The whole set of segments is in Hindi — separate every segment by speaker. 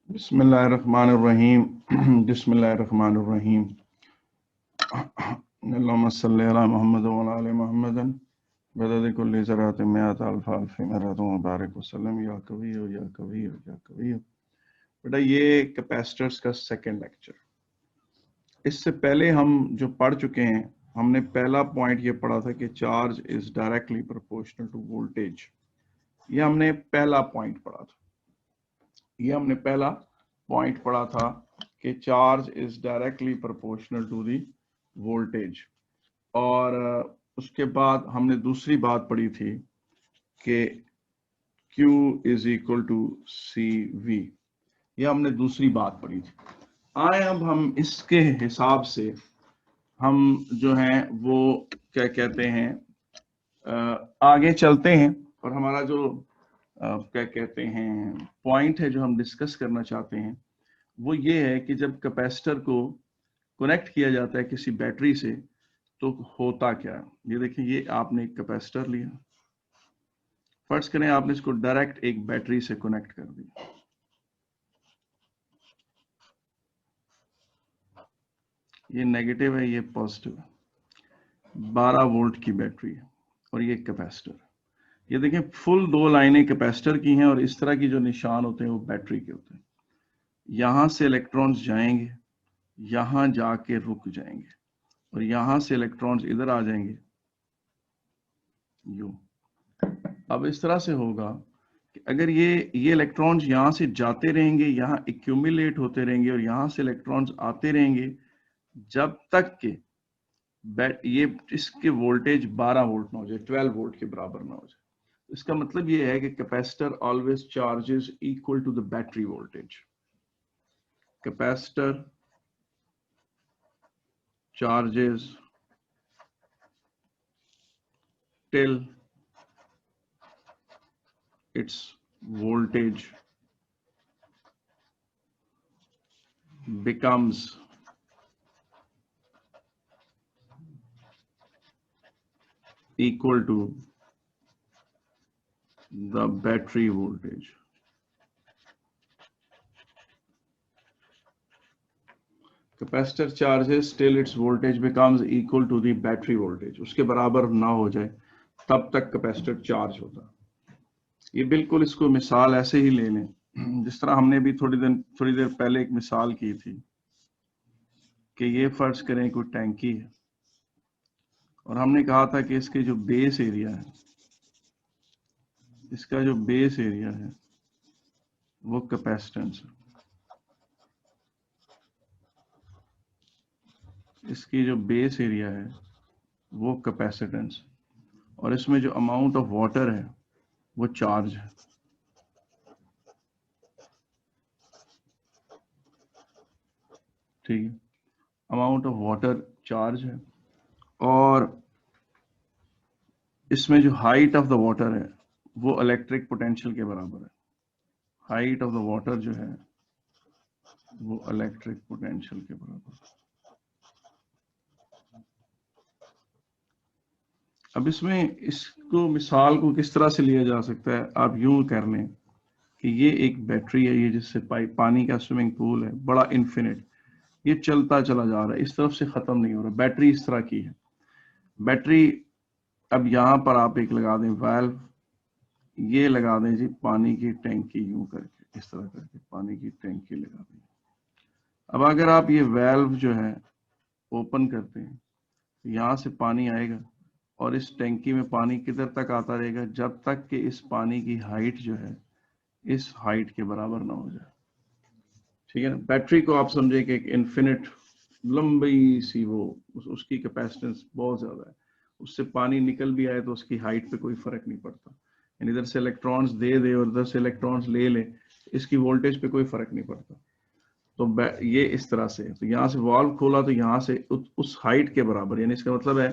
Speaker 1: बिस्मिल्लाहिर्रहमानिर्रहीम। बिस्मिल्लाहिर्रहमानिर्रहीम। अल्लाहुम्मा सल्ली अला मुहम्मद व अला आलि मुहम्मदन बिअददि कुल्लि ज़रातिन मिअत अल्फ अल्फि मर्रतन व बारिक वसल्लम या कविय्यु या कविय्यु या कविय्यु। बेटा ये कैपेसिटर्स का सेकंड लेक्चर। इससे पहले हम जो पढ़ चुके हैं, हमने पहला पॉइंट ये पढ़ा था कि charge is directly proportional to voltage. ये हमने पहला पॉइंट पढ़ा था कि charge is directly proportional to the voltage. और उसके बाद हमने दूसरी बात पढ़ी थी कि Q is equal to CV। यह हमने दूसरी बात पढ़ी थी। आए अब हम इसके हिसाब से हम जो हैं वो क्या कहते हैं आगे चलते हैं। और हमारा जो क्या कहते हैं पॉइंट है जो हम डिस्कस करना चाहते हैं वो ये है कि जब कैपेसिटर को कनेक्ट किया जाता है किसी बैटरी से तो होता क्या है। ये देखिए, ये आपने एक कैपेसिटर लिया, फर्ज करें आपने इसको डायरेक्ट एक बैटरी से कनेक्ट कर दिया। ये नेगेटिव है, ये पॉजिटिव है। 12 वोल्ट की बैटरी है और ये कैपेसिटर। ये देखें, फुल 2 लाइनें कैपेसिटर की हैं और इस तरह की जो निशान होते हैं वो बैटरी के होते हैं। यहां से इलेक्ट्रॉन्स जाएंगे, यहां जाके रुक जाएंगे और यहां से इलेक्ट्रॉन्स इधर आ जाएंगे यूं। अब इस तरह से होगा कि अगर ये इलेक्ट्रॉन्स यहां से जाते रहेंगे, यहां एक्यूमुलेट होते रहेंगे और यहां से इलेक्ट्रॉन्स आते रहेंगे जब तक के ये इसके वोल्टेज 12 वोल्ट ना हो जाए, 12 वोल्ट के बराबर ना हो जाए। इसका मतलब ये है कि capacitor always charges equal to the battery voltage. Capacitor charges till its voltage becomes equal to the battery voltage. Capacitor charges till its voltage becomes equal to the battery voltage। उसके बराबर ना हो जाए तब तक कैपेसिटर चार्ज होता। ये बिल्कुल इसको मिसाल ऐसे ही ले लें जिस तरह हमने भी थोड़ी देर पहले एक मिसाल की थी कि ये फर्ज करें कोई टैंकी है और हमने कहा था कि इसके जो बेस एरिया है, इसका जो बेस एरिया है वो कैपेसिटेंस है। इसकी जो बेस एरिया है वो कैपेसिटेंस और इसमें जो अमाउंट ऑफ वाटर है वो चार्ज है। ठीक है, अमाउंट ऑफ वाटर चार्ज है और इसमें जो हाइट ऑफ द वाटर है वो इलेक्ट्रिक पोटेंशियल के बराबर है। हाइट ऑफ द वाटर जो है वो इलेक्ट्रिक पोटेंशियल के बराबर है। अब इसमें इसको मिसाल को किस तरह से लिया जा सकता है, आप यूं कर लें कि ये एक बैटरी है, ये जिससे पानी का स्विमिंग पूल है बड़ा इन्फिनिट, ये चलता चला जा रहा है, इस तरफ से खत्म नहीं हो रहा। बैटरी इस तरह की है। बैटरी अब यहां पर आप एक लगा दें वाल्व, ये लगा दें जी पानी की टैंकी, यूं करके इस तरह करके पानी की टैंकी लगा दें। अब अगर आप ये वाल्व जो है ओपन करते हैं, यहां से पानी आएगा और इस टैंकी में पानी किधर तक आता रहेगा, जब तक कि इस पानी की हाइट जो है इस हाइट के बराबर ना हो जाए। ठीक है ना। बैटरी को आप समझे कि एक इन्फिनिट लंबी सी वो उसकी कैपेसिटेंस बहुत ज्यादा है, उससे पानी निकल भी आए तो उसकी हाइट पे कोई फर्क नहीं पड़ता। यानी इधर से इलेक्ट्रॉन्स दे और इधर से इलेक्ट्रॉन्स ले, इसकी वोल्टेज पे कोई फर्क नहीं पड़ता। तो ये इस तरह से, तो यहाँ से वाल्व खोला तो यहाँ से उस हाइट के बराबर, यानी इसका मतलब है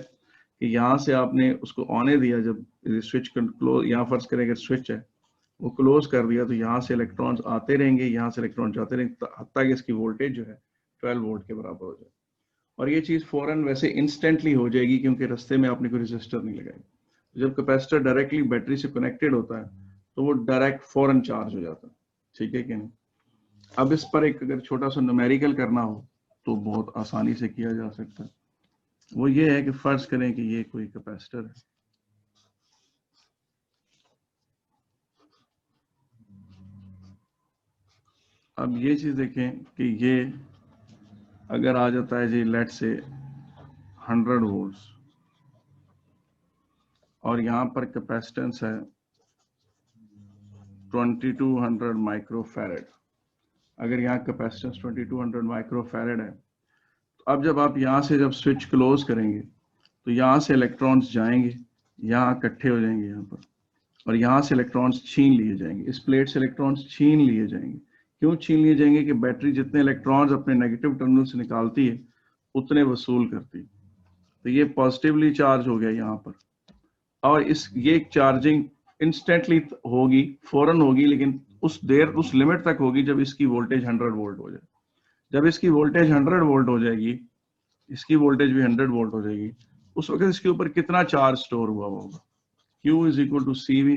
Speaker 1: कि यहाँ से आपने उसको आने दिया, जब स्विच क्लोज, यहाँ फर्ज करें अगर स्विच है वो क्लोज कर दिया तो यहाँ से इलेक्ट्रॉन्स आते रहेंगे, यहाँ से इलेक्ट्रॉन जाते रहेंगे हत्ता कि इसकी वोल्टेज जो है 12 वोल्ट के बराबर हो जाए। और ये चीज फौरन वैसे इंस्टेंटली हो जाएगी क्योंकि रास्ते में आपने कोई रेजिस्टर नहीं लगाई। जब कैपेसिटर डायरेक्टली बैटरी से कनेक्टेड होता है तो वो डायरेक्ट फौरन चार्ज हो जाता है। ठीक है कि नहीं। अब इस पर एक अगर छोटा सा न्यूमेरिकल करना हो तो बहुत आसानी से किया जा सकता है। वो ये है कि फर्ज करें कि ये कोई कैपेसिटर है, अब ये चीज देखें कि ये अगर आ जाता है जी लेट से 100 वोल्ट्स और यहाँ पर कैपेसिटेंस है 2200 माइक्रोफैरेड। अगर यहाँ कैपेसिटेंस 2200 माइक्रोफैरेड है तो अब जब आप यहाँ से जब स्विच क्लोज करेंगे तो यहाँ से इलेक्ट्रॉन्स जाएंगे, यहाँ इकट्ठे हो जाएंगे यहाँ पर, और यहाँ से इलेक्ट्रॉन्स छीन लिए जाएंगे, इस प्लेट से इलेक्ट्रॉन्स छीन लिए जाएंगे। क्यों छीन लिए जाएंगे? कि बैटरी जितने इलेक्ट्रॉन्स अपने नेगेटिव टर्मिनल से निकालती है उतने वसूल करती है। तो ये पॉजिटिवली चार्ज हो गया यहाँ पर, और ये चार्जिंग इंस्टेंटली होगी, फौरन होगी, लेकिन उस लिमिट तक होगी जब इसकी वोल्टेज 100 वोल्ट हो जाए। जब इसकी वोल्टेज 100 वोल्ट हो जाएगी, इसकी वोल्टेज भी 100 वोल्ट हो जाएगी, उस वक्त इसके ऊपर कितना चार्ज स्टोर हुआ होगा? Q is equal to CV,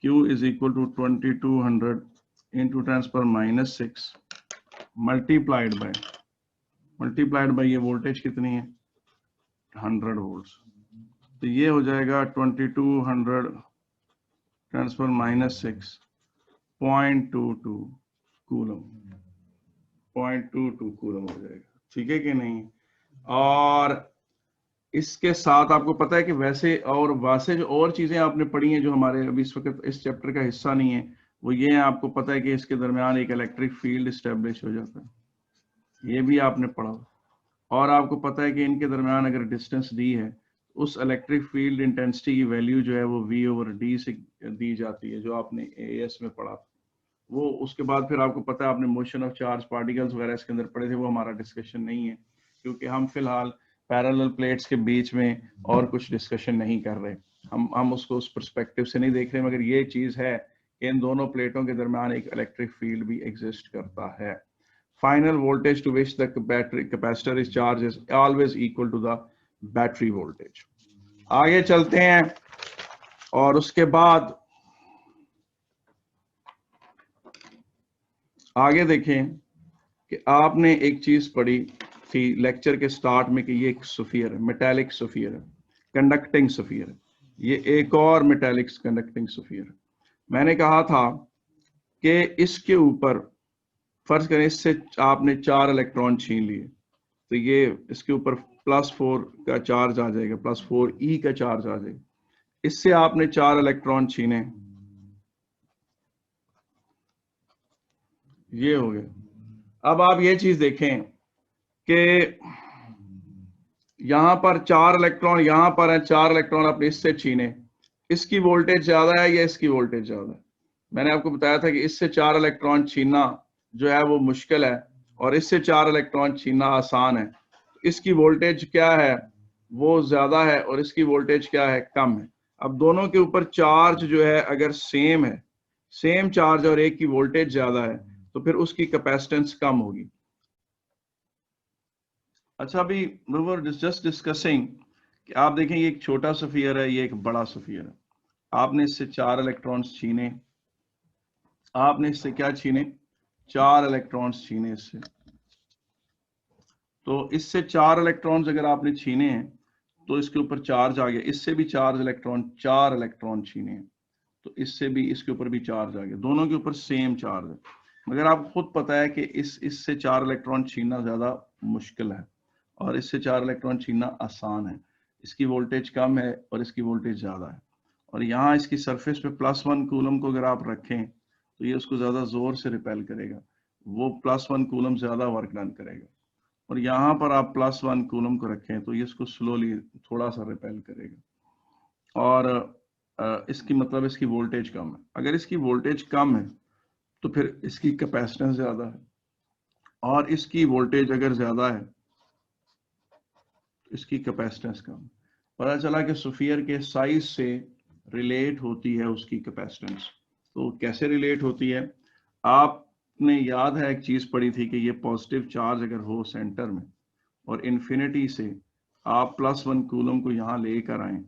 Speaker 1: Q is equal to 2200 into 10 to the -6 multiplied by ये वोल्टेज कितनी है? 100 वोल्ट्स। तो ये हो जाएगा 2200 10 to the -6 0.22 कूलम, 0.22 कूलम हो जाएगा। ठीक है कि नहीं? और इसके साथ आपको पता है कि वैसे जो और चीजें आपने पढ़ी हैं जो हमारे अभी इस वक्त इस चैप्टर का हिस्सा नहीं है, वो ये है, आपको पता है कि इसके दरमियान एक इलेक्ट्रिक फील्ड एस्टेब्लिश हो जाता है, ये भी आपने पढ़ा। और आपको पता है कि इनके दरमियान अगर डिस्टेंस दी है, उस इलेक्ट्रिक फील्ड इंटेंसिटी की वैल्यू जो है वो V/D से दी जाती है, जो आपने AS में पढ़ा। वो उसके बाद फिर आपको पता है आपने मोशन ऑफ चार्ज पार्टिकल्स वगैरह इसके अंदर पढ़े थे, वो हमारा डिस्कशन नहीं है क्योंकि हम फिलहाल पैरेलल प्लेट्स के बीच में और कुछ डिस्कशन नहीं कर रहे, हम उसको उस पर्सपेक्टिव से नहीं देख रहे, मगर ये चीज है कि इन दोनों प्लेटों के दरमियान एक इलेक्ट्रिक फील्ड भी एग्जिस्ट करता है। Final voltage to which the battery capacitor is charge is always equal to the battery voltage. आगे चलते हैं और उसके बाद आगे देखें कि आपने एक चीज पढ़ी थी लेक्चर के स्टार्ट में कि ये एक सफियर है, मेटालिक सफियर है, कंडक्टिंग सफियर है। ये एक और मेटालिक कंडक्टिंग सफियर है। मैंने कहा था कि इसके ऊपर फर्ज करें इससे आपने 4 इलेक्ट्रॉन छीन लिए, तो ये इसके ऊपर +4 का चार्ज आ जाएगा, +4E का चार्ज आ जाएगा। इससे आपने 4 इलेक्ट्रॉन छीने, ये हो गया। अब आप ये चीज देखें कि यहां पर 4 इलेक्ट्रॉन यहां पर है, 4 इलेक्ट्रॉन आपने इससे छीने, इसकी वोल्टेज ज्यादा है या इसकी वोल्टेज ज्यादा है? मैंने आपको बताया था कि इससे 4 इलेक्ट्रॉन छीनना जो है वो मुश्किल है और इससे 4 इलेक्ट्रॉन छीनना आसान है। इसकी वोल्टेज क्या है? वो ज्यादा है और इसकी वोल्टेज क्या है? कम है। अब दोनों के ऊपर चार्ज जो है अगर सेम है, सेम चार्ज और एक की वोल्टेज ज्यादा है, तो फिर उसकी कैपेसिटेंस कम होगी। अच्छा, अभी वी वर जस्ट डिस्कसिंग कि आप देखें ये एक छोटा सफियर है, ये एक बड़ा सफियर है। आपने इससे 4 इलेक्ट्रॉन्स छीने, आपने इससे क्या छीने? 4 इलेक्ट्रॉन्स छीने इससे। तो इससे 4 इलेक्ट्रॉन्स अगर आपने छीने हैं तो इसके ऊपर चार्ज आ गया, इससे भी 4 इलेक्ट्रॉन छीने हैं तो इससे भी इसके ऊपर भी चार्ज आ गया, दोनों के ऊपर सेम चार्ज है। मगर आपको खुद पता है कि इससे 4 इलेक्ट्रॉन छीनना ज्यादा मुश्किल है और इससे 4 इलेक्ट्रॉन छीनना आसान है। इसकी वोल्टेज कम है और इसकी वोल्टेज ज्यादा है, और यहाँ इसकी सरफेस पे +1 कूलम को अगर आप रखें तो ये उसको ज्यादा जोर से रिपेल करेगा, वो +1 कूलम ज्यादा वर्क डन करेगा। और यहाँ पर आप +1 कूलम को रखें तो ये इसको स्लोली थोड़ा सा रिपेल करेगा। और इसकी मतलब इसकी वोल्टेज कम है। अगर इसकी वोल्टेज कम है तो फिर इसकी कैपेसिटेंस ज्यादा है, और इसकी वोल्टेज अगर ज्यादा है तो इसकी कैपेसिटेंस कम। पता चला कि सफियर के साइज से रिलेट होती है उसकी कैपेसिटेंस। तो कैसे रिलेट होती है? आपने याद है एक चीज पढ़ी थी कि ये पॉजिटिव चार्ज अगर हो सेंटर में और इन्फिनिटी से आप +1 कूलम को यहां लेकर आए,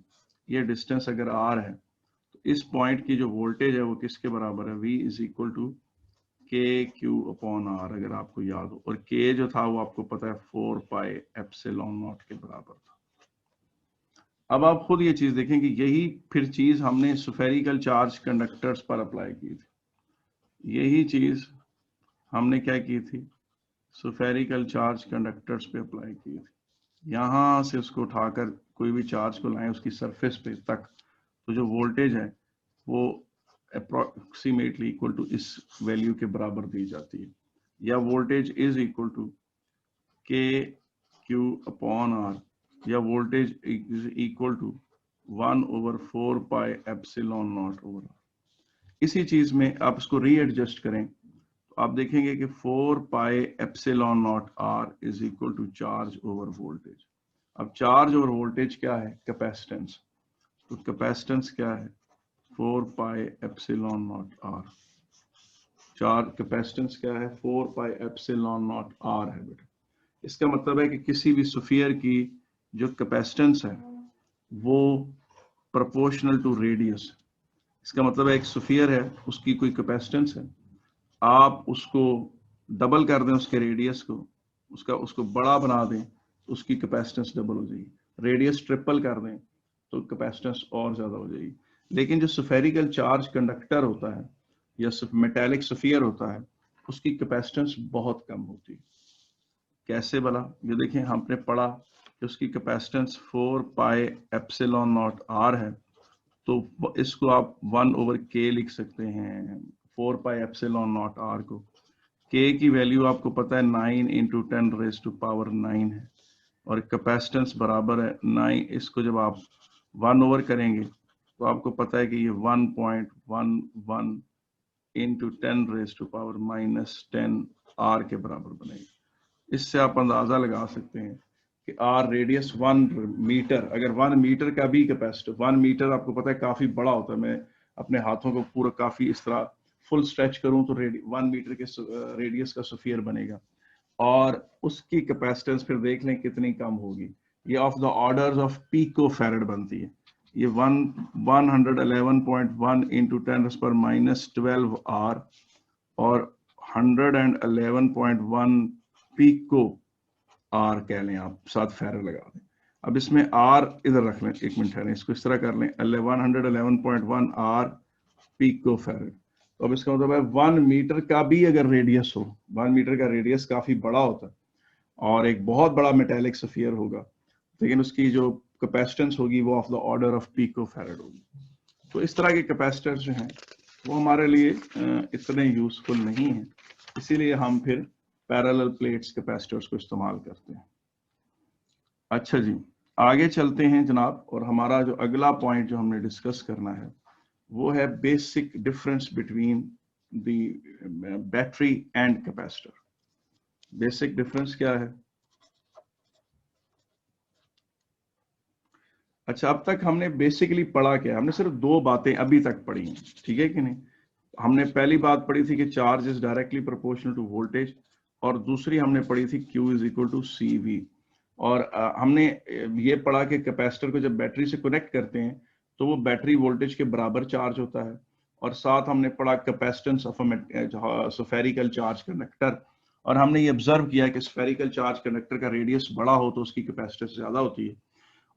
Speaker 1: ये डिस्टेंस अगर R है, तो इस पॉइंट की जो वोल्टेज है वो किसके बराबर है? V = के क्यू अपॉन आर, अगर आपको याद हो, और के जो था वो आपको पता है 4 पाई एप्सिलॉन नॉट के बराबर था। अब आप खुद ये चीज देखें कि यही फिर चीज हमने स्फेरिकल चार्ज कंडक्टर्स पर अप्लाई की थी। यही चीज हमने क्या की थी, स्फेरिकल चार्ज कंडक्टर्स पे अप्लाई की थी। यहां से उसको उठाकर कोई भी चार्ज को लाएं उसकी सरफेस पे तक, तो जो वोल्टेज है वो अप्रोक्सीमेटली इक्वल टू इस वैल्यू के बराबर दी जाती है, या voltage is equal to K Q upon R, या voltage is equal to 1/4 pi epsilon naught over R. इसी चीज में आप इसको रीएडजस्ट करें तो आप देखेंगे कि 4 pi epsilon naught R is equal to charge over voltage. अब चार्ज ओवर वोल्टेज क्या है, कैपेसिटेंस, तो कैपेसिटेंस क्या है 4 pi epsilon naught R. Charge capacitance क्या है 4 पाई एप्सिलॉन नॉट आर है बेटा। इसका मतलब है कि किसी भी स्फीयर की जो कैपेसिटेंस है वो प्रोपोर्शनल टू रेडियस। इसका मतलब है एक स्फीयर है, उसकी कोई कैपेसिटेंस है, आप उसको डबल कर दें उसके रेडियस को, उसको बड़ा बना दें, उसकी कैपेसिटेंस डबल हो जाएगी। रेडियस ट्रिपल कर दें तो कैपेसिटेंस और ज्यादा हो जाएगी। लेकिन जो स्फेरिकल चार्ज कंडक्टर होता है या मेटेलिक स्फीयर होता है उसकी कैपेसिटेंस बहुत कम होती है। कैसे भला, ये देखें हमने पढ़ा कि उसकी capacitance 4 pi epsilon naught R है, तो इसको आप 1/k लिख सकते हैं, 4 पाई एप्सिलॉन नॉट आर को। के की वैल्यू आपको पता है 9 × 10⁻⁹ है, और कैपेसिटेंस बराबर है 9। इसको जब आप 1 करेंगे तो आपको पता है कि ये 1.11 × 10⁻⁻10 आर के बराबर बनेगा। इससे आप अंदाजा लगा सकते हैं कि आर रेडियस 1 मीटर, अगर 1 मीटर का भी कैपेसिटर, 1 मीटर आपको पता है काफी बड़ा होता है, मैं अपने हाथों को पूरा काफी इस तरह फुल स्ट्रेच करूं तो 1 मीटर के रेडियस का स्फीयर बनेगा, और उसकी कैपेसिटेंस फिर देख लें कितनी कम होगी। ये of the orders of picofarad बनती है। ये 111.1 × 10⁻⁻12 आर और 111.1 पिको आर कह लें, आप साथ फैरेड लगा दें। अब इसमें आर इधर रख लें, एक मिनट ठहरें, इसको इस तरह कर लें, 111.1 आर पिको फैरेड। तो अब इसका मतलब है 1 मीटर का भी अगर रेडियस हो, 1 मीटर का रेडियस काफी बड़ा होता है और एक बहुत बड़ा मेटेलिक स्फीयर होगा, लेकिन उसकी जो कैपेसिटेंस होगी वो of the order of picofarad होगी। तो इस तरह के कैपेसिटर्स जो हैं वो हमारे लिए इतने यूजफुल नहीं है, इसीलिए हम फिर पैरेलल प्लेट्स कैपेसिटर्स को इस्तेमाल करते हैं। अच्छा जी, आगे चलते हैं जनाब, और हमारा जो अगला पॉइंट जो हमने डिस्कस करना है वो है basic difference between the battery and capacitor. Basic difference क्या है? अच्छा, अब तक हमने बेसिकली पढ़ा क्या? हमने सिर्फ 2 बातें अभी तक पढ़ी हैं, ठीक है कि नहीं? हमने पहली बात पढ़ी थी कि charge is directly proportional to voltage, और दूसरी हमने पढ़ी थी Q is equal to CV। और हमने ये पढ़ा कि कैपेसिटर को जब बैटरी से कनेक्ट करते हैं तो वो बैटरी वोल्टेज के बराबर चार्ज होता है, और साथ हमने पढ़ा capacitance of spherical charge conductor, और हमने ये ऑब्जर्व किया कि स्फेरिकल चार्ज कंडक्टर का रेडियस बड़ा हो तो उसकी कैपेसिटेंस ज्यादा होती है।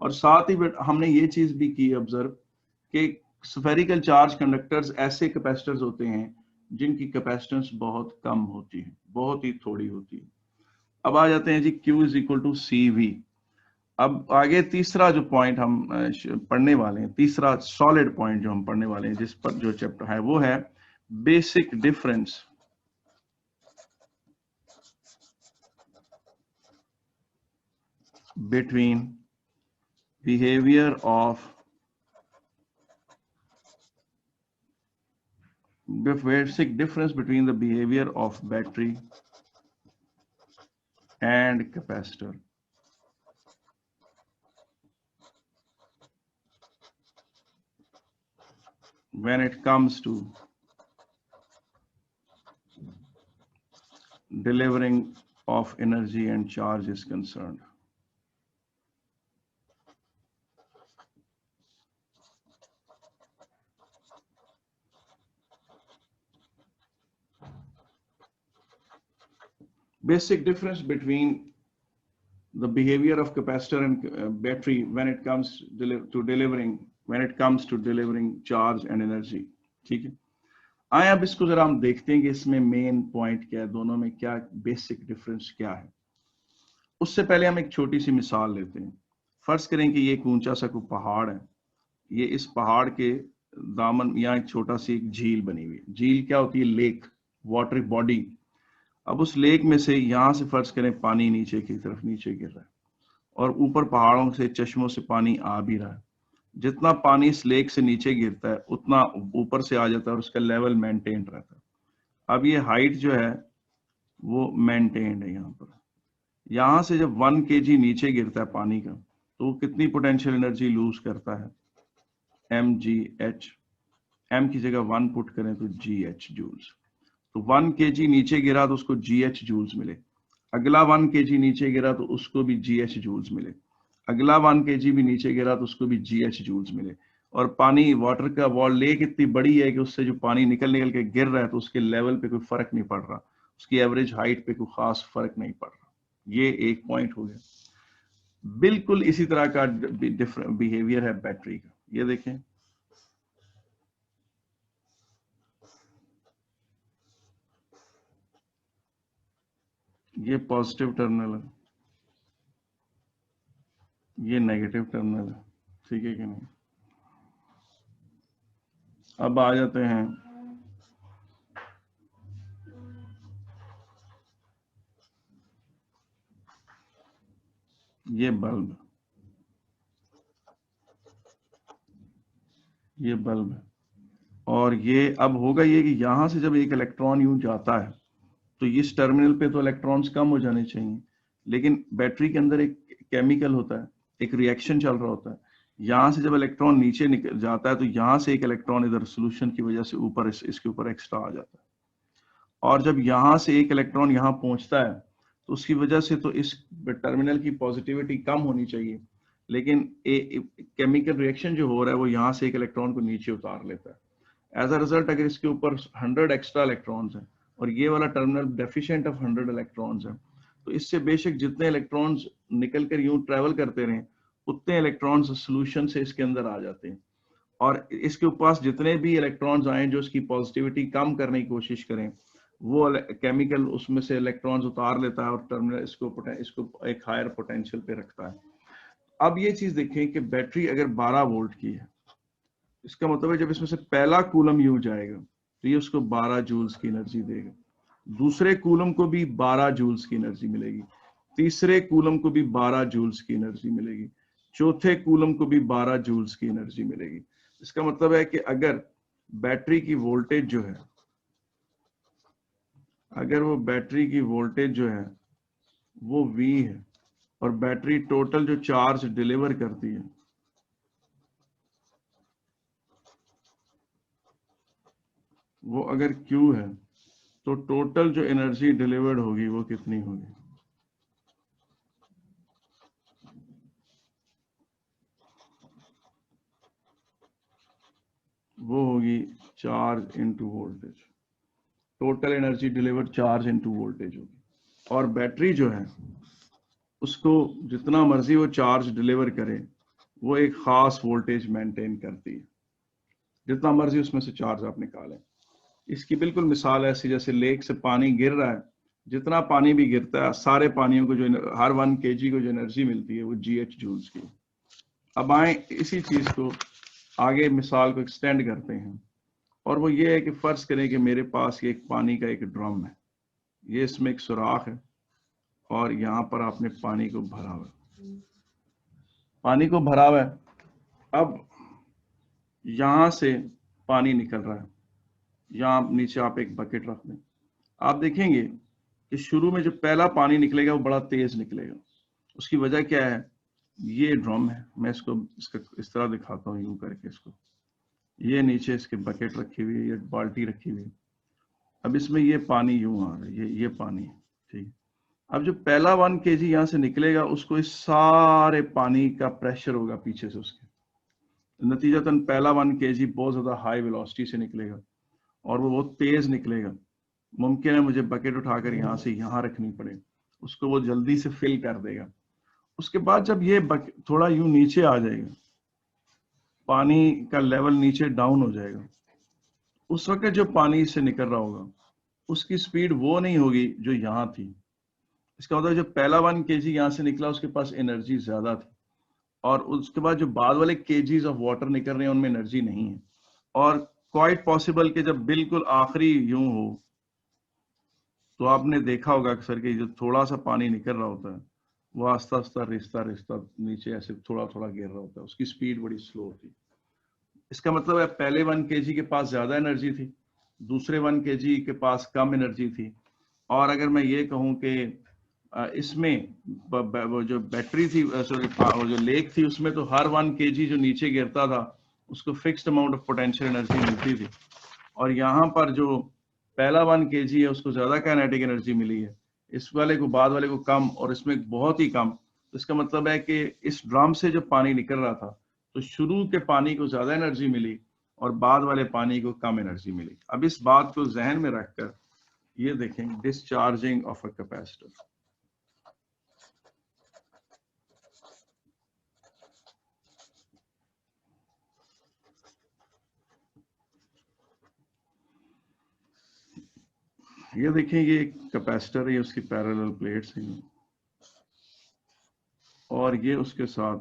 Speaker 1: और साथ ही हमने ये चीज भी की ऑब्जर्व कि स्फेरिकल चार्ज कंडक्टर्स ऐसे कैपेसिटर्स होते हैं जिनकी कैपेसिटेंस बहुत कम होती है, बहुत ही थोड़ी होती है। अब आ जाते हैं जी Q is equal to CV। अब आगे तीसरा जो पॉइंट हम पढ़ने वाले हैं, तीसरा सॉलिड पॉइंट जो हम पढ़ने वाले हैं, जिस पर जो चैप्टर है वो है basic difference between behaviour of basic difference between the behavior of battery and capacitor when it comes to delivering of energy and charge is concerned. Basic difference between the behavior of capacitor and battery when it comes to delivering charge and energy. ठीक है, आए अब इसको जरा हम देखते हैं कि इसमें मेन पॉइंट क्या है, दोनों में क्या बेसिक डिफरेंस क्या है। उससे पहले हम एक छोटी सी मिसाल लेते हैं। फर्ज करें कि ये एक ऊंचा सा कोई पहाड़ है, ये इस पहाड़ के दामन यहाँ एक छोटा सी एक झील बनी हुई है। झील क्या होती है? Lake, water body. अब उस लेक में से यहां से फर्ज करें पानी नीचे की तरफ नीचे गिर रहा है और ऊपर पहाड़ों से चश्मों से पानी आ भी रहा है। जितना पानी इस लेक से नीचे गिरता है उतना ऊपर से आ जाता है और उसका लेवल मेंटेन रहता है। अब ये हाइट जो है वो मेंटेन्ड है। यहां से जब 1 kg नीचे गिरता है पानी का तो वो कितनी पोटेंशियल एनर्जी लूज करता है? mgh। m की जगह 1 पुट करें तो gh जूल्स। तो 1 kg नीचे गिरा तो उसको gh जूल्स मिले। अगला 1 kg नीचे गिरा तो उसको भी gh जूल्स मिले। अगला 1 kg भी नीचे गिरा तो उसको भी gh जूल्स मिले। और पानी वाटर का वॉल लेक इतनी बड़ी है कि उससे जो पानी निकल के गिर रहा है तो उसके लेवल पे कोई फर्क नहीं पड़ रहा, उसकी एवरेज हाइट पे कोई खास फर्क नहीं पड़ रहा। ये एक पॉइंट हो गया। बिल्कुल इसी तरह का बिहेवियर है बैटरी का। ये देखें, ये पॉजिटिव टर्मिनल है, ये नेगेटिव टर्मिनल है, ठीक है कि नहीं? अब आ जाते हैं ये बल्ब, ये बल्ब है। और ये अब होगा ये कि यहां से जब एक इलेक्ट्रॉन यूं जाता है तो इस टर्मिनल पे तो इलेक्ट्रॉन्स कम हो जाने चाहिए, लेकिन बैटरी के अंदर एक केमिकल होता है, एक रिएक्शन चल रहा होता है। यहां से जब इलेक्ट्रॉन नीचे निकल जाता है तो यहां से एक इलेक्ट्रॉन इधर सोल्यूशन की वजह से ऊपर इसके ऊपर एक्स्ट्रा आ जाता है। और जब यहां से एक इलेक्ट्रॉन यहां पहुंचता है तो उसकी वजह से तो इस टर्मिनल की पॉजिटिविटी कम होनी चाहिए, लेकिन केमिकल रिएक्शन जो हो रहा है वो यहां से एक इलेक्ट्रॉन को नीचे उतार लेता है। एज अ रिजल्ट अगर इसके ऊपर 100 एक्स्ट्रा इलेक्ट्रॉन्स हैं और ये वाला टर्मिनल डेफिशिएंट ऑफ 100 इलेक्ट्रॉन्स है, तो इससे बेशक जितने इलेक्ट्रॉन्स निकल कर यूं ट्रेवल करते रहे उतने इलेक्ट्रॉन्स सोल्यूशन से इसके अंदर आ जाते हैं। और इसके पास जितने भी इलेक्ट्रॉन्स आए जो इसकी पॉजिटिविटी कम करने की कोशिश करें, वो केमिकल उसमें से इलेक्ट्रॉन्स उतार लेता है और टर्मिनल इसको एक हायर पोटेंशियल पे रखता है। अब ये चीज देखें कि बैटरी अगर 12 वोल्ट की है, इसका मतलब है जब इसमें से पहला कूलम यूं जाएगा तो ये उसको 12 जूल्स की एनर्जी देगा। दूसरे कूलम को भी 12 जूल्स की एनर्जी मिलेगी। तीसरे कूलम को भी 12 जूल्स की एनर्जी मिलेगी। चौथे कूलम को भी 12 जूल्स की एनर्जी मिलेगी। इसका मतलब है कि अगर बैटरी की वोल्टेज जो है, अगर वो बैटरी की वोल्टेज जो है वो V है और बैटरी टोटल जो चार्ज डिलीवर करती है वो अगर Q है, तो टोटल जो एनर्जी डिलीवर्ड होगी वो कितनी होगी? वो होगी charge into voltage. Total energy delivered charge into voltage होगी। और बैटरी जो है उसको जितना मर्जी वो चार्ज डिलीवर करे वो एक खास वोल्टेज मेंटेन करती है, जितना मर्जी उसमें से चार्ज आप निकालें। इसकी बिल्कुल मिसाल ऐसी जैसे लेक से पानी गिर रहा है, जितना पानी भी गिरता है सारे पानियों को जो हर 1 kg को जो एनर्जी मिलती है वो GH जूल्स की। अब आए इसी चीज को आगे मिसाल को एक्सटेंड करते हैं और वो ये है कि फर्ज करें कि मेरे पास ये एक पानी का एक ड्रम है, ये इसमें एक सुराख है और यहाँ पर आपने पानी को भरा हुआ है, पानी को भरा हुआ है। अब यहां से पानी निकल रहा है, यहाँ नीचे आप एक बकेट रख दें। आप देखेंगे कि शुरू में जो पहला पानी निकलेगा वो बड़ा तेज निकलेगा। उसकी वजह क्या है? ये ड्रम है, मैं इसको इस तरह दिखाता हूँ यूं करके। इसको ये नीचे इसके बकेट रखी हुई है, ये बाल्टी रखी हुई है। अब इसमें ये पानी यूं आ रहा है, ये पानी है, ठीक। अब जो पहला 1 kg यहाँ से निकलेगा उसको इस सारे पानी का प्रेशर होगा पीछे से उसके, नतीजतन पहला 1 kg बहुत ज्यादा हाई वेलोसिटी से निकलेगा और वो बहुत तेज निकलेगा। मुमकिन है मुझे बकेट उठाकर यहाँ से यहाँ रखनी पड़े, उसको वो जल्दी से फिल कर देगा। उसके बाद जब ये थोड़ा यूं नीचे आ जाएगा, पानी का लेवल नीचे डाउन हो जाएगा, उस वक्त जो पानी से निकल रहा होगा उसकी स्पीड वो नहीं होगी जो यहाँ थी। इसका मतलब जो पहला 1 kg यहाँ से निकला उसके पास एनर्जी ज्यादा थी, और उसके बाद जो बाद वाले केजीज ऑफ वाटर निकल रहे हैं उनमें एनर्जी नहीं है। और क्वाइट पॉसिबल कि जब बिल्कुल आखिरी यूं हो तो आपने देखा होगा अक्सर कि जो थोड़ा सा पानी निकल रहा होता है वो आस्ता आस्ता रिश्ता रिश्ता नीचे ऐसे थोड़ा थोड़ा गिर रहा होता है, उसकी स्पीड बड़ी स्लो होती है। इसका मतलब है पहले 1 kg के पास ज्यादा एनर्जी थी, दूसरे 1 kg के पास कम एनर्जी थी। और अगर मैं ये कहूं कि इसमें वो जो बैटरी थी, सॉरी जो लेक थी, उसमें तो हर 1 kg जो नीचे गिरता था उसको fixed amount of potential energy मिलती थी, और यहाँ पर जो पहला 1 kg है उसको ज्यादा काइनेटिक एनर्जी मिली है, इस वाले को बाद वाले को कम, और इसमें बहुत ही कम। तो इसका मतलब है कि इस ड्रम से जब पानी निकल रहा था तो शुरू के पानी को ज्यादा एनर्जी मिली और बाद वाले पानी को कम एनर्जी मिली। अब इस बात को जहन में रखकर ये देखें डिस्चार्जिंग ऑफ अ कैपेसिटर। ये देखें ये कैपेसिटर है, उसकी पैरेलल प्लेट्स हैं और ये उसके साथ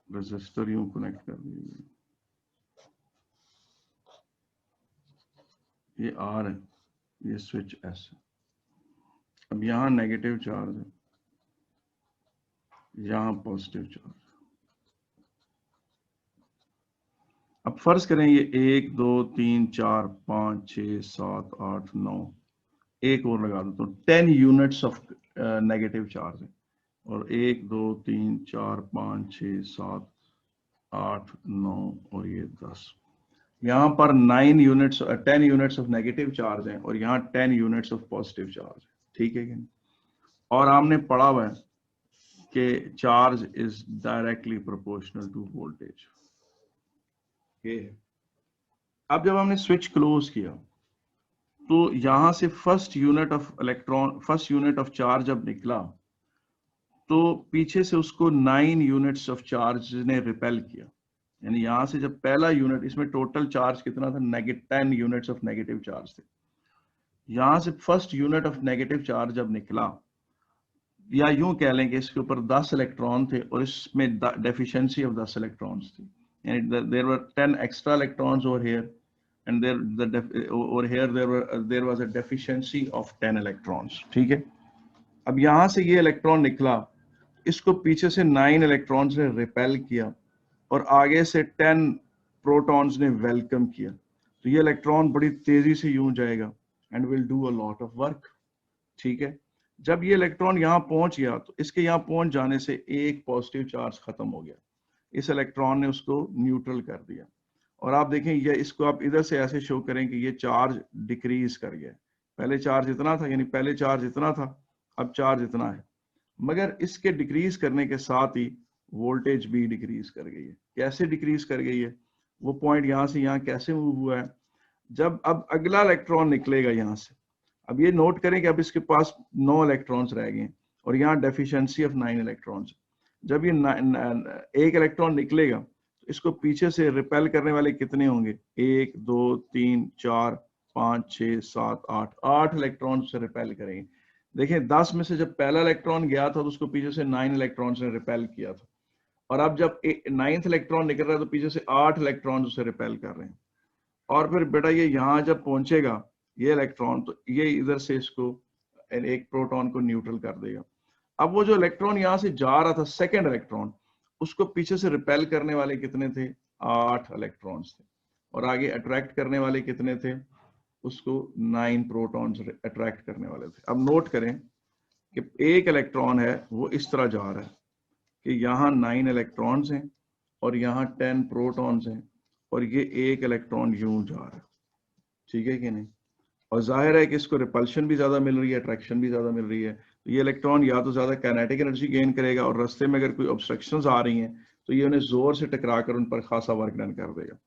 Speaker 1: रेजिस्टर यूं कनेक्ट कर दिए, ये आर है, ये स्विच एस है। अब यहाँ नेगेटिव चार्ज है, यहाँ पॉजिटिव चार्ज। अब फर्ज करें ये 1 2 3 4 5 6 7 8 9, एक और लगा दो तो 10 यूनिट्स ऑफ नेगेटिव चार्ज है। और 1 2 3 4 5 6 7 8 9 और ये 10, यहाँ पर 9 units 10 units of negative charge हैं और यहाँ 10 यूनिट्स ऑफ पॉजिटिव चार्ज है। ठीक है कि? और हमने पढ़ा हुआ है कि charge is directly proportional to voltage. अब जब हमने स्विच क्लोज किया तो यहां से फर्स्ट यूनिट ऑफ चार्ज जब निकला तो पीछे से उसको 9 यूनिट्स ऑफ चार्ज ने रिपेल किया। यानी यहां से जब पहला यूनिट, इसमें टोटल चार्ज कितना था, 10 यूनिट्स ऑफ नेगेटिव चार्ज थे। यहां से first unit of negative charge जब निकला, या यूं कह लें कि इसके ऊपर 10 इलेक्ट्रॉन थे और इसमें डेफिशिएंसी ऑफ 10 इलेक्ट्रॉन्स थी, यानी there were 10 extra electrons over here and over here there was a deficiency of 10 electrons। ठीक है, अब यहां से ये इलेक्ट्रॉन निकला, इसको पीछे से 9 इलेक्ट्रॉन्स ने रिपेल किया और आगे से 10 प्रोटॉन्स ने वेलकम किया। तो ये इलेक्ट्रॉन बड़ी तेजी से यूं जाएगा and will do a lot of work. ठीक है, जब ये इलेक्ट्रॉन यहाँ पहुंच गया तो इसके यहाँ पहुंच जाने से एक पॉजिटिव चार्ज खत्म हो गया, इस इलेक्ट्रॉन ने उसको न्यूट्रल कर दिया। और आप देखें ये, इसको आप इधर से ऐसे शो करें कि ये चार्ज डिक्रीज कर गया। पहले चार्ज इतना था, यानी पहले चार्ज इतना था, अब चार्ज इतना है, मगर इसके डिक्रीज करने के साथ ही वोल्टेज भी डिक्रीज कर गई है। कैसे डिक्रीज कर गई है, वो पॉइंट यहां से यहाँ कैसे मूव हुआ है, जब अब अगला इलेक्ट्रॉन निकलेगा यहां से, अब ये नोट करें कि अब इसके पास 9 इलेक्ट्रॉन्स रह गए और यहाँ डेफिशिएंसी ऑफ 9 इलेक्ट्रॉन्स। जब ये एक इलेक्ट्रॉन निकलेगा तो इसको पीछे से रिपेल करने वाले कितने होंगे, 1 2 3 4 5 6 7 8, 8 इलेक्ट्रॉन से रिपेल करेंगे। देखें 10 में से जब पहला इलेक्ट्रॉन गया था तो उसको पीछे से 9 इलेक्ट्रॉन्स ने रिपेल किया था, और अब जब 9th इलेक्ट्रॉन निकल रहा है तो पीछे से 8 इलेक्ट्रॉन उसे रिपेल कर रहे हैं। और फिर बेटा ये यहाँ जब पहुंचेगा ये इलेक्ट्रॉन, तो ये इधर से इसको एक प्रोटॉन को न्यूट्रल कर देगा। अब वो जो इलेक्ट्रॉन यहाँ से जा रहा था सेकेंड इलेक्ट्रॉन, उसको पीछे से रिपेल करने वाले कितने थे, 8 इलेक्ट्रॉन्स थे, और आगे अट्रैक्ट करने वाले कितने थे, उसको 9 प्रोटॉन्स अट्रैक्ट करने वाले थे। अब नोट करें कि एक इलेक्ट्रॉन है वो इस तरह जा रहा है कि यहाँ 9 इलेक्ट्रॉन्स हैं और यहाँ 10 प्रोटॉन्स हैं, और ये एक इलेक्ट्रॉन यूं जा रहा है। ठीक है कि नहीं, और जाहिर है कि इसको रिपल्शन भी ज्यादा मिल रही है, अट्रैक्शन भी ज्यादा मिल रही है। तो ये इलेक्ट्रॉन या तो ज्यादा काइनेटिक एनर्जी गेन करेगा, और रास्ते में अगर कोई ऑब्स्ट्रक्शंस आ रही हैं तो ये उन्हें जोर से टकरा कर उन पर खासा वर्क डन कर देगा।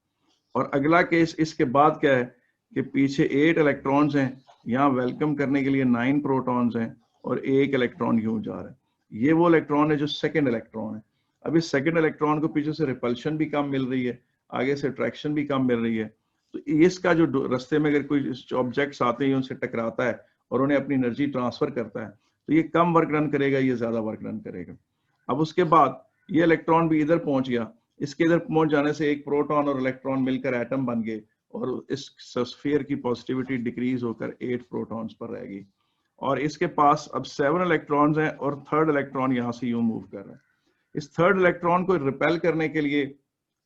Speaker 1: और अगला केस इसके बाद क्या है कि पीछे 8 इलेक्ट्रॉन्स हैं यहाँ वेलकम करने के लिए 9 प्रोटॉन्स हैं और 1 इलेक्ट्रॉन यूं जा रहा है। ये वो इलेक्ट्रॉन है जो सेकंड इलेक्ट्रॉन है। अब इस सेकंड इलेक्ट्रॉन को पीछे से रिपल्शन भी कम मिल रही है, आगे से अट्रैक्शन भी कम मिल रही है। तो इसका जो रास्ते में अगर कोई ऑब्जेक्ट्स आते हैं उनसे टकराता है और उन्हें अपनी एनर्जी ट्रांसफर करता है, तो ये कम वर्क डन करेगा, ये ज्यादा वर्क डन करेगा। अब उसके बाद ये इलेक्ट्रॉन भी इधर पहुंच गया, इसके इधर पहुंच जाने से एक प्रोटॉन और इलेक्ट्रॉन मिलकर एटम बन गए और इस स्फीयर की पॉजिटिविटी डिक्रीज होकर 8 प्रोटॉन्स पर रहेगी। और इसके पास अब 7 इलेक्ट्रॉन्स हैं और थर्ड इलेक्ट्रॉन यहां से यूं मूव कर रहा है। इस थर्ड इलेक्ट्रॉन को रिपेल करने के लिए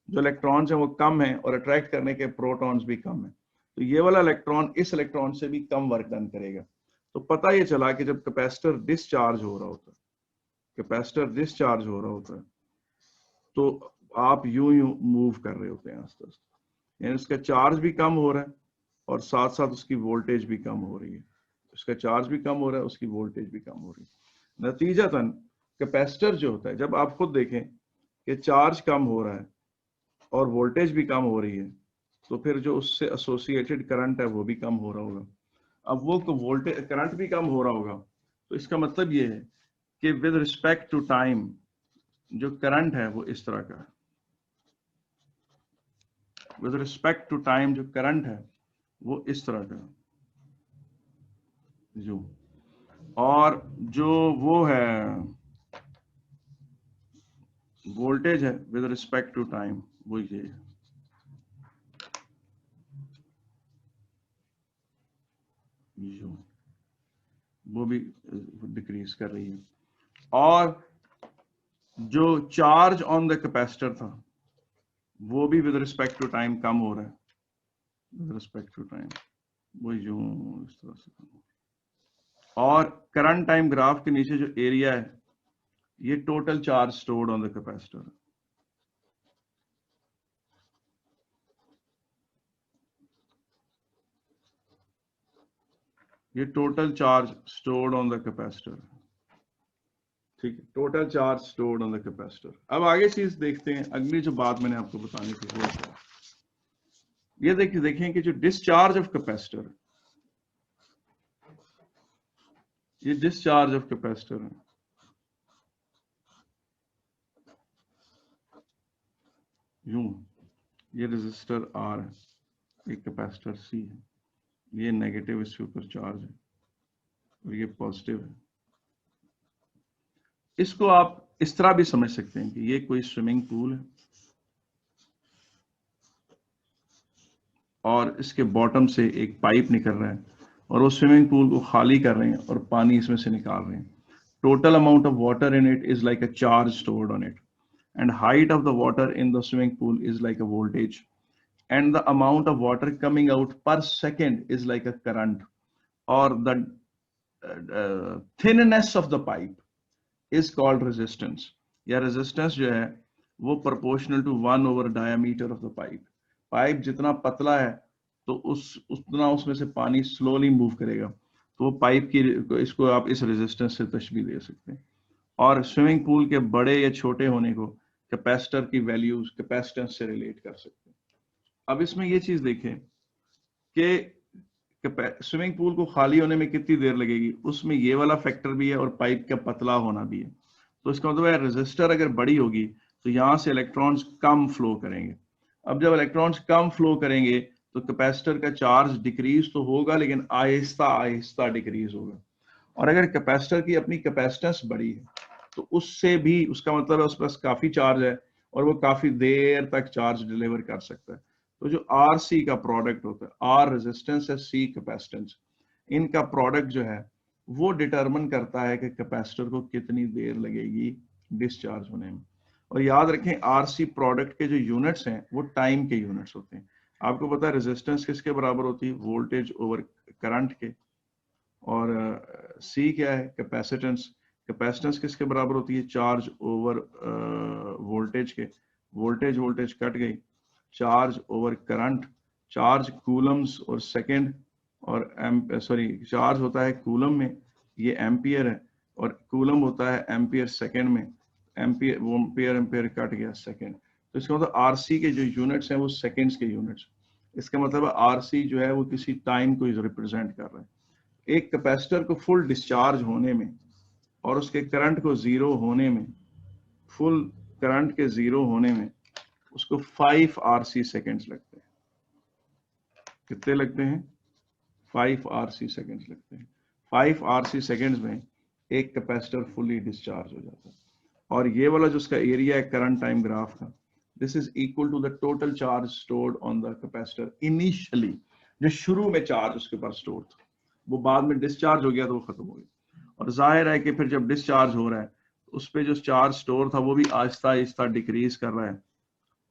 Speaker 1: जो इलेक्ट्रॉन्स हैं वो कम है और अट्रैक्ट करने के प्रोटॉन्स भी कम है। तो ये वाला इलेक्ट्रॉन इस इलेक्ट्रॉन से भी कम वर्क डन करेगा। तो पता ये चला कि जब कैपेसिटर डिस्चार्ज हो रहा होता है, कैपेसिटर डिस्चार्ज हो रहा होता है, तो आप यूं यूं मूव कर रहे होते हैं आस्ते आस्ते, यानी उसका चार्ज भी कम हो रहा है और साथ साथ उसकी वोल्टेज भी कम हो रही है। उसका चार्ज भी कम हो रहा है, उसकी वोल्टेज भी कम हो रही है। नतीजतन कैपेसिटर जो होता है, जब आप खुद देखें कि चार्ज कम हो रहा है और वोल्टेज भी कम हो रही है, तो फिर जो उससे एसोसिएटेड करंट है वो भी कम हो रहा होगा। अब वो वोल्टेज करंट भी कम हो रहा होगा, तो इसका मतलब ये है कि विद रिस्पेक्ट टू टाइम जो करंट है वो इस तरह का है। विद रिस्पेक्ट टू टाइम जो करंट है वो इस तरह का जो, और जो वो है वोल्टेज है विद रिस्पेक्ट टू टाइम वो ये है। वो भी डिक्रीज कर रही है। और जो चार्ज ऑन द कैपेसिटर था वो भी विद रिस्पेक्ट टू टाइम कम हो रहा है, विद रिस्पेक्ट टू टाइम वो यूं इस तरह से कम हो रहा है। और करंट टाइम ग्राफ के नीचे जो एरिया है ये total charge stored on the capacitor. ये total charge stored on the capacitor, ठीक है, total charge stored on the capacitor. अब आगे चीज देखते हैं, अगली जो बात मैंने आपको बतानी थी वो है ये देखें कि जो डिस्चार्ज ऑफ कैपेसिटर, ये डिस्चार्ज ऑफ कैपेसिटर है, यूं ये रेजिस्टर आर है, एक कैपेसिटर सी है, ये नेगेटिव इसके ऊपर चार्ज है और ये पॉजिटिव है। इसको आप इस तरह भी समझ सकते हैं कि ये कोई स्विमिंग पूल है और इसके बॉटम से एक पाइप निकल रहा है और वो स्विमिंग पूल को खाली कर रहे हैं और पानी इसमें से निकाल रहे हैं। Total amount of water in it is like a charge stored on it and height of the water in the swimming pool is like a voltage, and the amount of water coming out per second is like a current, or the thinness of the pipe is called resistance, या resistance जो है वो proportional to 1 over diameter of the pipe। Pipe जितना पतला है तो उतना उसमें से पानी स्लोली मूव करेगा, तो वो पाइप की इसको आप इस रेजिस्टेंस से तशबीह दे सकते हैं। और स्विमिंग पूल के बड़े या छोटे होने को कैपेसिटर की वैल्यूज कैपेसिटेंस से रिलेट कर सकते हैं। अब इसमें ये चीज देखें कि स्विमिंग पूल को खाली होने में कितनी देर लगेगी, उसमें ये वाला फैक्टर भी है और पाइप का पतला होना भी है। तो इसका मतलब है रेजिस्टर अगर बड़ी होगी तो यहां से इलेक्ट्रॉन्स कम फ्लो करेंगे। अब जब इलेक्ट्रॉन्स कम फ्लो करेंगे तो कैपेसिटर का चार्ज डिक्रीज तो होगा लेकिन आहिस्ता आहिस्ता डिक्रीज होगा। और अगर कैपेसिटर की अपनी कैपेसिटेंस बड़ी है तो उससे भी उसका मतलब है उस पास काफी चार्ज है और वो काफी देर तक चार्ज डिलीवर कर सकता है। तो जो आर सी का प्रोडक्ट होता है, आर रेजिस्टेंस है, सी कैपेसिटेंस, इनका प्रोडक्ट जो है वो डिटरमिन करता है कि कैपेसिटर को कितनी देर लगेगी डिस्चार्ज होने में। और याद रखें आरसी प्रोडक्ट के जो यूनिट्स हैं वो टाइम के यूनिट्स होते हैं। आपको पता है रेजिस्टेंस किसके बराबर होती है, वोल्टेज ओवर करंट के। और सी क्या है, कैपेसिटेंस। कैपेसिटेंस किसके बराबर होती है, चार्ज ओवर वोल्टेज के। वोल्टेज वोल्टेज कट गई, charge over current. Charge Coulomb's और सेकंड, और सॉरी चार्ज होता है कूलम में, ये एम्पियर है, और कूलम होता है एम्पियर सेकंड में। एम्पियर वो एम्पियर एम्पियर कट गया सेकंड। तो इसका मतलब आरसी के जो यूनिट्स हैं वो सेकंड्स के यूनिट्स। इसका मतलब आरसी जो है वो किसी टाइम को रिप्रेजेंट कर रहा है। एक कैपेसिटर को फुल डिस्चार्ज होने में और उसके करंट को जीरो होने में, फुल करंट के जीरो होने में उसको 5 RC सेकेंड्स लगते हैं। कितने लगते हैं? 5 RC सेकेंड्स लगते हैं। 5 RC सेकेंड्स में एक कैपेसिटर फुली डिस्चार्ज हो जाता है। और ये वाला जो उसका एरिया है करंट टाइम ग्राफ का, this is equal to the total charge stored on the capacitor initially. जो शुरू में चार्ज उसके ऊपर स्टोर था, वो बाद में डिस्चार्ज हो गया तो वो खत्म हो गया। और जाहिर है कि फिर जब डिस्चार्ज हो रहा है उस पर जो चार्ज स्टोर था वो भी आहिस्ता आहिस्ता डिक्रीज कर रहा है,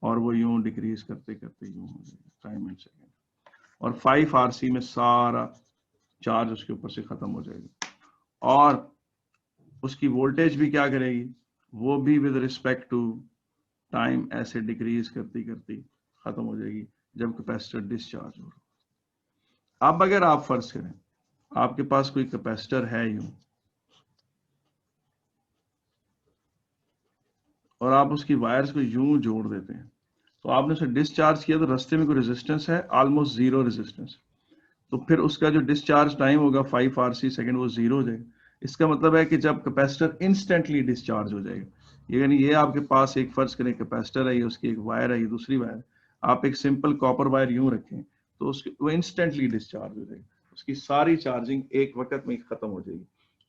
Speaker 1: और वो यूं डिक्रीज करते करते यूं हो जाएगा टाइम इन सेकेंड, और 5 RC में सारा चार्ज उसके ऊपर से खत्म हो जाएगा। और उसकी वोल्टेज भी क्या करेगी, वो भी विद रिस्पेक्ट टू टाइम ऐसे डिक्रीज करती करती खत्म हो जाएगी जब कैपेसिटर डिस्चार्ज हो रहा। अब अगर आप फर्ज करें आपके पास कोई कैपेसिटर है यूं, और आप उसकी वायर्स को यूं जोड़ देते हैं, तो आपने उसे डिस्चार्ज किया तो रास्ते में कोई रेजिस्टेंस है, ऑलमोस्ट जीरो रेजिस्टेंस, तो फिर उसका जो डिस्चार्ज टाइम होगा 5 RC सेकेंड वो जीरो हो जाएगा। इसका मतलब है कि जब कैपेसिटर इंस्टेंटली डिस्चार्ज हो जाएगा, यानी ये आपके पास एक फर्ज करें कैपेसिटर है, ये उसकी एक वायर है, ये दूसरी वायर, आप एक सिंपल कॉपर वायर यूं रखें तो उसकी वो इंस्टेंटली डिस्चार्ज हो जाएगी, उसकी सारी चार्जिंग एक वक्त में खत्म हो जाएगी।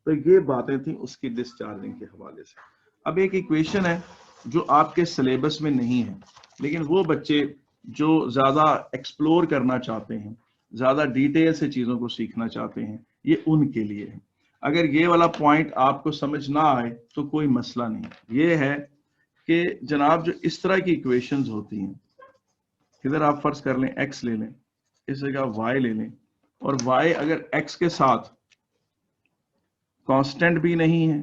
Speaker 1: तो ये बातें थी उसकी डिस्चार्जिंग के हवाले से। अब एक इक्वेशन है जो आपके सिलेबस में नहीं है, लेकिन वो बच्चे जो ज्यादा एक्सप्लोर करना चाहते हैं, ज्यादा डिटेल से चीजों को सीखना चाहते हैं, ये उनके लिए है। अगर ये वाला पॉइंट आपको समझ ना आए तो कोई मसला नहीं। ये है कि जनाब जो इस तरह की इक्वेशंस होती हैं, इधर आप फर्ज कर लें x ले लें, इस जगह y ले लें, और y अगर x के साथ कांस्टेंट भी नहीं है,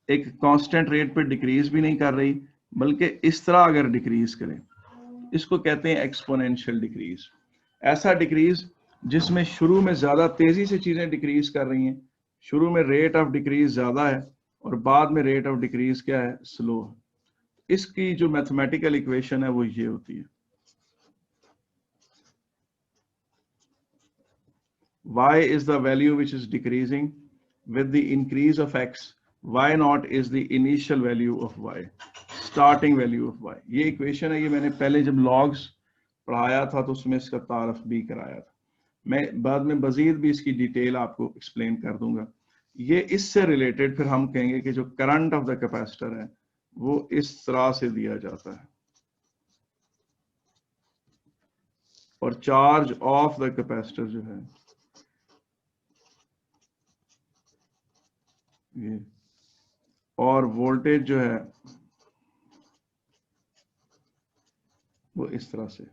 Speaker 1: एक कांस्टेंट रेट पे डिक्रीज भी नहीं कर रही, बल्कि इस तरह अगर डिक्रीज करें, इसको कहते हैं एक्सपोनेंशियल डिक्रीज। ऐसा डिक्रीज जिसमें शुरू में ज्यादा तेजी से चीजें डिक्रीज कर रही हैं, शुरू में रेट ऑफ डिक्रीज ज्यादा है और बाद में रेट ऑफ डिक्रीज क्या है, स्लो है। इसकी जो मैथमेटिकल इक्वेशन है वो ये होती है, y is the value which is decreasing with the increase of x, y naught is the initial value of y, starting value of y। ये इक्वेशन है, ये मैंने पहले जब लॉग्स पढ़ाया था तो उसमें इसका तारफ भी कराया था, मैं बाद में मजीद भी इसकी डिटेल आपको एक्सप्लेन कर दूंगा। ये इससे रिलेटेड फिर हम कहेंगे कि जो करंट ऑफ द कैपेसिटर है वो इस तरह से दिया जाता है, और चार्ज ऑफ द कैपेसिटर जो है ये, और वोल्टेज जो है वो इस तरह से।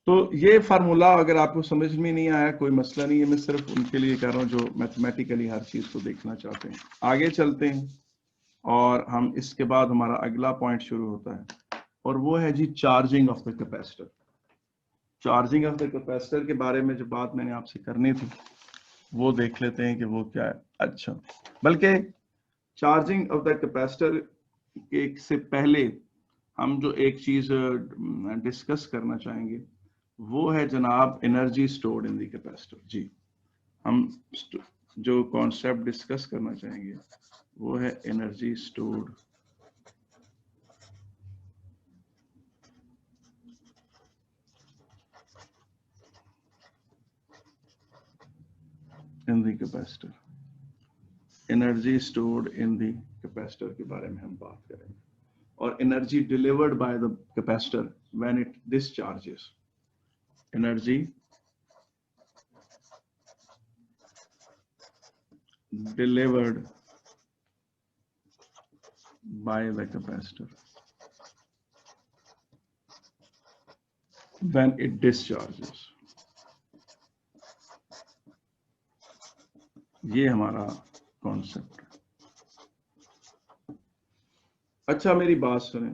Speaker 1: तो ये फार्मूला अगर आपको समझ में नहीं आया कोई मसला नहीं है, मैं सिर्फ उनके लिए कर रहा हूं जो मैथमेटिकली हर चीज को देखना चाहते हैं। आगे चलते हैं और हम इसके बाद हमारा अगला पॉइंट शुरू होता है, और वो है जी charging of the capacitor. Charging of the capacitor के बारे में जो बात मैंने आपसे करनी थी वो देख लेते हैं कि वो क्या है। अच्छा, बल्कि चार्जिंग ऑफ द कैपेसिटर से पहले हम जो एक चीज डिस्कस करना चाहेंगे वो है जनाब energy stored in the capacitor. जी, हम जो कॉन्सेप्ट डिस्कस करना चाहेंगे वो है energy stored in the capacitor. Energy stored in the capacitor के बारे में हम बात करेंगे, और energy delivered by the capacitor when it discharges. Energy delivered by the capacitor when it discharges। ये हमारा कॉन्सेप्ट है। अच्छा, मेरी बात सुने,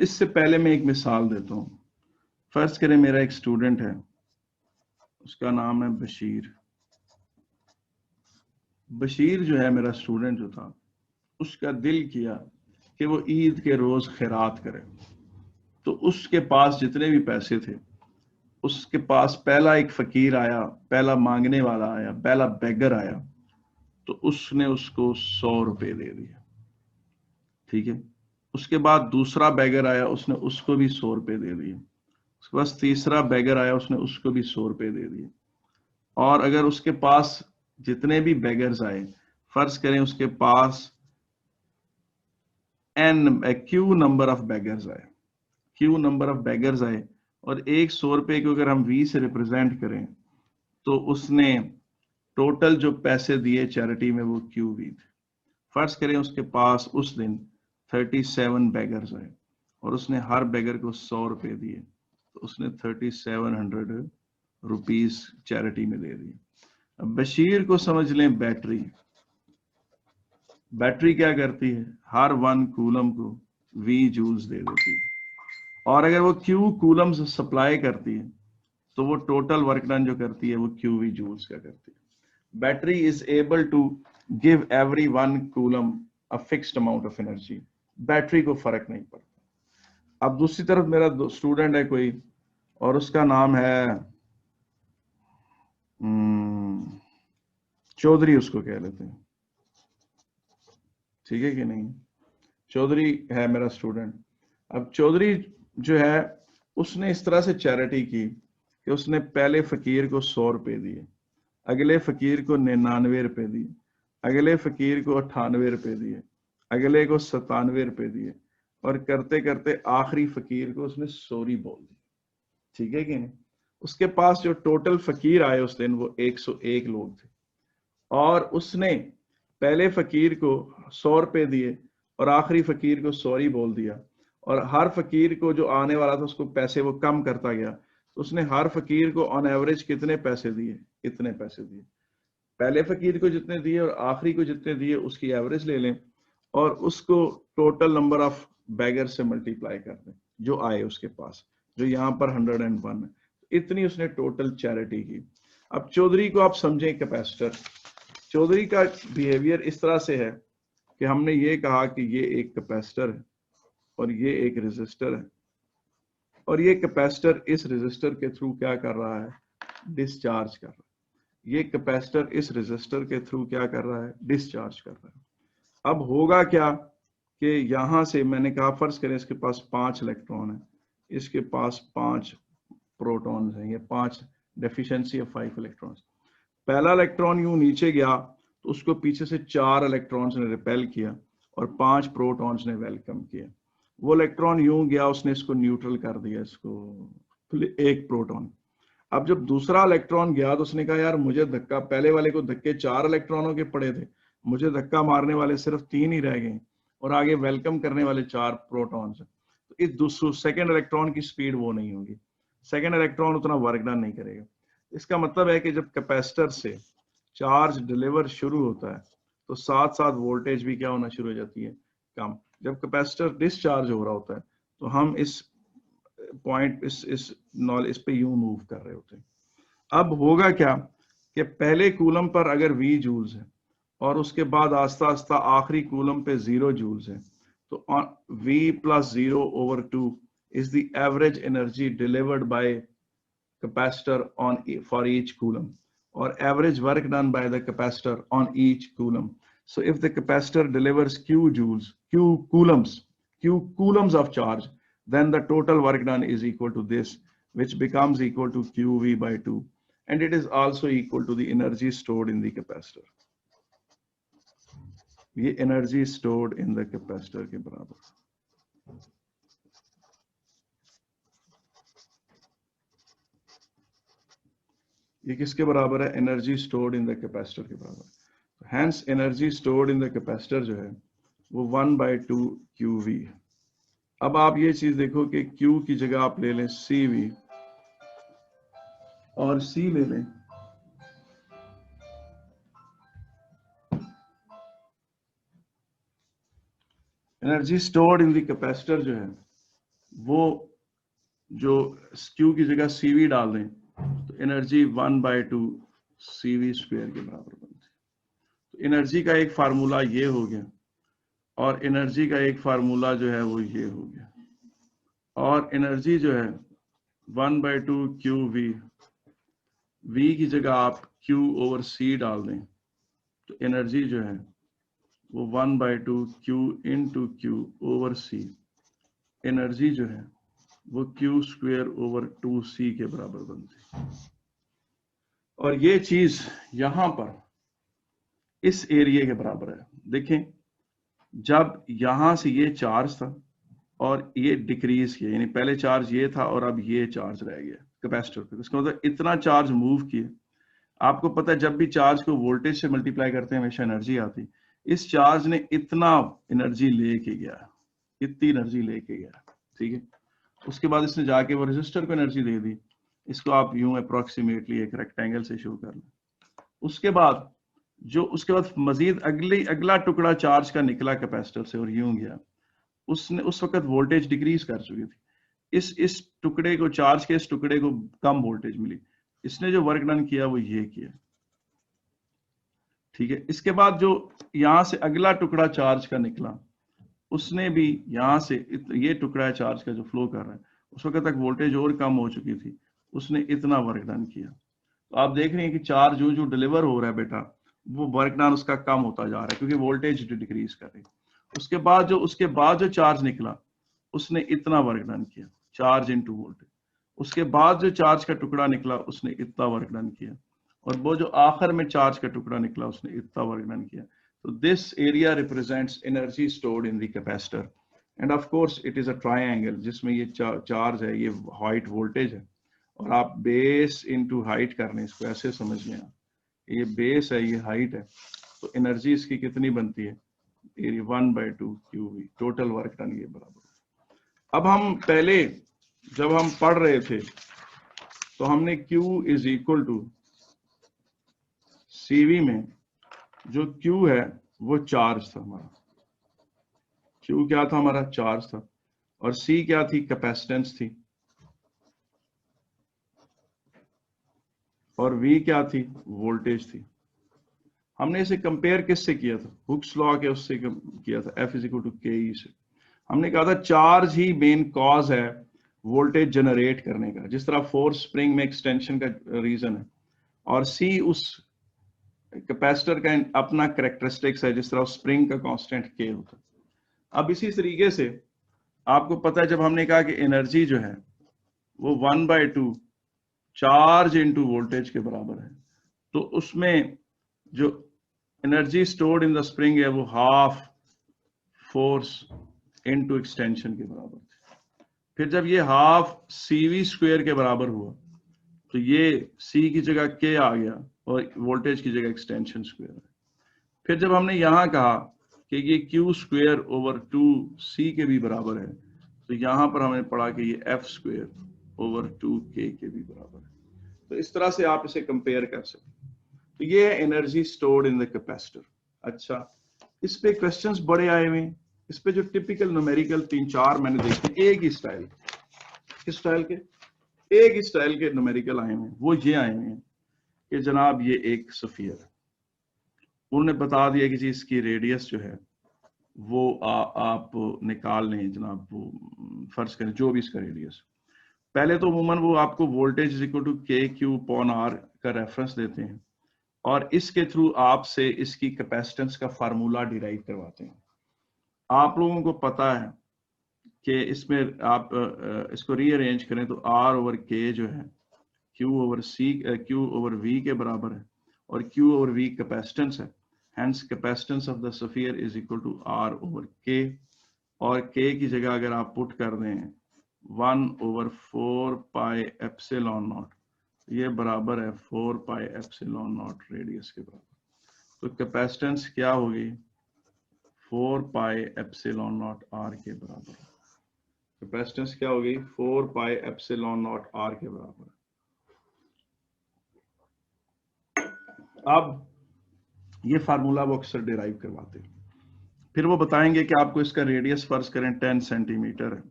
Speaker 1: इससे पहले मैं एक मिसाल देता हूं। फर्ज करें मेरा एक स्टूडेंट है, उसका नाम है बशीर। बशीर जो है मेरा स्टूडेंट जो था, उसका दिल किया कि वो ईद के रोज खैरात करे, तो उसके पास जितने भी पैसे थे उसके पास पहला एक फकीर आया, पहला मांगने वाला आया, पहला बेगर आया, तो उसने उसको 100 रुपए दे दिए, ठीक है। उसके बाद दूसरा बेगर आया, उसने उसको भी 100 रुपए दे दिए। उसके बाद तीसरा बेगर आया, उसने उसको भी 100 रुपए दे दिए। और अगर उसके पास जितने भी बेगर्स आए, फर्ज करें उसके पास क्यू नंबर ऑफ बेगर्स आए, क्यू नंबर ऑफ बेगर्स आए, और एक 100 रुपए को अगर हम वी से रिप्रेजेंट करें, तो उसने टोटल जो पैसे दिए चैरिटी में वो क्यू वी थे। फर्ज करें उसके पास उस दिन 37 बेगर्स आए और उसने हर बेगर को 100 रुपए दिए, तो उसने 3700 रुपीस चैरिटी में दे दिए। अब बशीर को समझ लें बैटरी। बैटरी क्या करती है, हर 1 कूलम को वी जूल्स दे देती है, और अगर वो क्यू कूलम्स सप्लाई करती है तो वो टोटल वर्क डन जो करती है वो क्यू वी जूल्स का करती है। Battery is able to give every 1 coulomb a fixed amount of energy, battery को फर्क नहीं पड़ता। अब दूसरी तरफ मेरा स्टूडेंट है कोई, और उसका नाम है चौधरी, उसको कह लेते हैं, ठीक है कि नहीं। चौधरी है मेरा स्टूडेंट। अब चौधरी जो है उसने इस तरह से चैरिटी की कि उसने पहले फकीर को 100 रुपए दिए, अगले फकीर को 99 रुपए दिए, अगले फकीर को 98 रुपए दिए, अगले को 97 रुपए दिए, और करते करते आखिरी फकीर को उसने सॉरी बोल दी, ठीक है कि नहीं। उसके पास जो टोटल फकीर आए उस दिन वो 101 लोग थे, और उसने पहले फकीर को 100 रुपए दिए और आखिरी फकीर को सॉरी बोल दिया, और हर फकीर को जो आने वाला था उसको पैसे वो कम करता गया, तो उसने हर फकीर को ऑन एवरेज कितने पैसे दिए, इतने पैसे दिए। पहले फकीर को जितने दिए और आखिरी को जितने दिए उसकी एवरेज ले लें और उसको टोटल नंबर ऑफ बैगर से मल्टीप्लाई कर दें जो आए उसके पास, जो यहाँ पर 101 है। इतनी उसने टोटल चैरिटी की। अब चौधरी को आप समझें कैपेसिटर। चौधरी का बिहेवियर इस तरह से है कि हमने ये कहा कि ये एक कैपेसिटर है और ये एक रेजिस्टर है, और ये कैपेसिटर इस रेजिस्टर के थ्रू क्या कर रहा है, डिस्चार्ज कर रहा है। ये कैपेसिटर इस रेजिस्टर के थ्रू क्या कर रहा है, डिस्चार्ज कर रहा है। अब होगा क्या कि यहां से मैंने कहा फर्ज करें इसके पास 5 इलेक्ट्रॉन है, इसके पास 5 प्रोटॉन्स हैं, ये 5 डेफिशिएंसी ऑफ 5 इलेक्ट्रॉन्स। पहला इलेक्ट्रॉन यूं नीचे गया तो उसको पीछे से 4 इलेक्ट्रॉन्स ने रिपेल किया और 5 प्रोटॉन्स ने वेलकम किया। वो इलेक्ट्रॉन यूं गया, उसने इसको न्यूट्रल कर दिया, इसको एक प्रोटॉन। अब जब दूसरा इलेक्ट्रॉन गया तो उसने कहा यार मुझे धक्का, पहले वाले को धक्के 4 इलेक्ट्रॉनों के पड़े थे, मुझे धक्का मारने वाले सिर्फ 3 ही रह गए और आगे वेलकम करने वाले 4 प्रोटॉन्स। तो इस दूसरे सेकेंड इलेक्ट्रॉन की स्पीड वो नहीं होगी, सेकेंड इलेक्ट्रॉन उतना वर्क डन नहीं करेगा। इसका मतलब है कि जब कैपेसिटर से चार्ज डिलीवर शुरू होता है तो साथ साथ वोल्टेज भी क्या होना शुरू हो जाती है, कम। जब कैपेसिटर डिस्चार्ज हो रहा होता है तो हम इस पॉइंट इस पे यूं मूव कर रहे होते हैं। अब होगा क्या कि पहले कूलम पर अगर V जूल्स है और उसके बाद आस्ता आस्ता आखिरी कूलम पे 0 जूल्स है, तो V + 0/2 is the average energy delivered by capacitor for each coulomb, or average work done by the capacitor on each coulomb. So if the capacitor delivers q coulombs of charge, then the total work done is equal to this, which becomes equal to qv by 2, and it is also equal to the energy stored in the capacitor. ये energy stored in the capacitor के बराबर। ये किसके बराबर है, energy stored in the capacitor के बराबर। Hence energy stored in the capacitor जो है वो 1/2 QV है। अब आप ये चीज देखो कि Q की जगह आप ले लें CV और C ले लें, energy stored in the capacitor जो है वो, जो Q की जगह CV डाल दें तो एनर्जी 1/2 CV स्क्वायर के बराबर बनती है। तो एनर्जी का एक फार्मूला ये हो गया और एनर्जी का एक फार्मूला जो है वो ये हो गया, और एनर्जी जो है 1/2 क्यू वी, वी की जगह आप Q ओवर C डाल दें तो एनर्जी जो है वो 1/2 Q into Q over C, energy जो है वो Q² ओवर 2C के बराबर बनती है। और ये चीज यहां पर इस एरिया के बराबर है। देखें, जब यहां से ये चार्ज था और ये डिक्रीज किया, यानी पहले चार्ज ये था और अब ये चार्ज रह गया कैपेसिटर पे, इसका मतलब इतना चार्ज मूव किया। आपको पता है जब भी चार्ज को वोल्टेज से मल्टीप्लाई करते हैं हमेशा एनर्जी आती। इस चार्ज ने इतना एनर्जी लेके गया, इतनी एनर्जी लेके गया, ठीक है। उसके बाद इसने जाके वो रेजिस्टर को एनर्जी दे दी। इसको आप यूं अप्रोक्सीमेटली एक रेक्टेंगल से शो कर लें। उसके बाद उसके बाद मजीद अगला टुकड़ा चार्ज का निकला कैपेसिटर से और यूं गया, उसने उस वक्त वोल्टेज डिक्रीज कर चुकी थी। इस टुकड़े को, चार्ज के इस टुकड़े को कम वोल्टेज मिली। इसने जो वर्क डन किया वो ये किया, ठीक है। इसके बाद जो यहां से अगला टुकड़ा चार्ज का निकला, उसने भी यहां से ये टुकड़ा है चार्ज का जो फ्लो कर रहा है, उस वक्त तक वोल्टेज और कम हो चुकी थी, उसने इतना वर्क डन किया। तो आप देख रहे हैं कि चार्ज जो डिलीवर हो रहा है बेटा, वो वर्क डन उसका कम होता जा रहा है क्योंकि वोल्टेज डिक्रीज कर रही है। उसके बाद जो चार्ज निकला, उसने इतना वर्क डन किया, चार्ज इनटू वोल्टेज। उसके बाद जो चार्ज का टुकड़ा निकला, उसने इतना वर्क डन किया। और वो जो आखिर में चार्ज का टुकड़ा निकला, उसने इतना वर्क डन किया। तो this area represents energy stored in the capacitor, end of course it is a triangle जिसमें ये चार्ज है, ये हाइट वोल्टेज है, और आप बेस इनटू हाइट करने, इसको ऐसे समझ लें, ये बेस है, ये हाइट है, तो एनर्जी इसकी कितनी बनती है, 1/2 QV, टोटल वर्क डन ये बराबर। अब हम पहले जब हम पढ़ रहे थे तो हमने Q is equal to CV में जो Q है वो चार्ज था हमारा, Q क्या था हमारा, चार्ज था, और C क्या थी, कैपेसिटेंस थी, और V क्या थी, वोल्टेज थी। हमने इसे कंपेयर किससे किया था, हुक्स लॉ के उससे किया था, F is equal to KE से। हमने कहा था चार्ज ही मेन कॉज है वोल्टेज जनरेट करने का, जिस तरह फोर्स स्प्रिंग में एक्सटेंशन का रीजन है, और C उस कैपेसिटर का अपना कैरेक्टरिस्टिक्स है, जिस तरह स्प्रिंग का कांस्टेंट K होता है। अब इसी तरीके से आपको पता है, जब हमने कहा कि एनर्जी जो है वो 1/2 चार्ज इनटू वोल्टेज के बराबर है, तो उसमें जो energy stored in the spring है वो हाफ फोर्स इनटू एक्सटेंशन के बराबर थी। फिर जब ये हाफ CV² के बराबर हुआ, तो ये C की जगह K आ गया और वोल्टेज की जगह एक्सटेंशन स्क्वायर है। फिर जब हमने यहां कहा कि ये Q² ओवर 2C के भी बराबर है, तो यहां पर हमने पढ़ा कि ये F² ओवर 2K के भी बराबर है। तो इस तरह से आप इसे कंपेयर कर सकते हैं। तो ये है energy stored in the capacitor. अच्छा, इस पे क्वेश्चंस बड़े आए हुए हैं। इस पे जो टिपिकल न्यूमेरिकल 3-4 मैंने देखे, एक ही स्टाइल, किस स्टाइल के, एक ही स्टाइल के न्यूमेरिकल आए हुए हैं। वो ये आए हुए हैं कि जनाब ये एक स्फीयर है, उन्होंने बता दिया कि जी इसकी रेडियस जो है वो आप निकाल लें जनाब, वो फर्ज करें जो भी इसका रेडियस। पहले तो अमूमन वो आपको voltage is equal to KQ/R का रेफरेंस देते हैं, और इसके थ्रू आपसे इसकी कैपेसिटेंस का फार्मूला डिराइव करवाते हैं। आप लोगों को पता है कि इसमें आप इसको रीअरेंज करें तो R ओवर K जो है Q ओवर V के बराबर है, और Q ओवर V कैपेसिटेंस है, hence capacitance of the sphere is equal to R over K, और K की जगह अगर आप पुट कर दें 1/4 पाई एप्सिलॉन नॉट, ये बराबर है 4 पाई एप्सिलॉन नॉट रेडियस के बराबर। तो कैपेसिटेंस क्या होगी, 4 पाई एप्सिलॉन नॉट R के बराबर। कैपेसिटेंस क्या होगी, 4 पाई एप्सिलॉन नॉट R के बराबर। अब ये फार्मूला वो अक्सर डिराइव करवाते हैं। फिर वो बताएंगे कि आपको इसका रेडियस फर्ज करें 10 सेंटीमीटर है,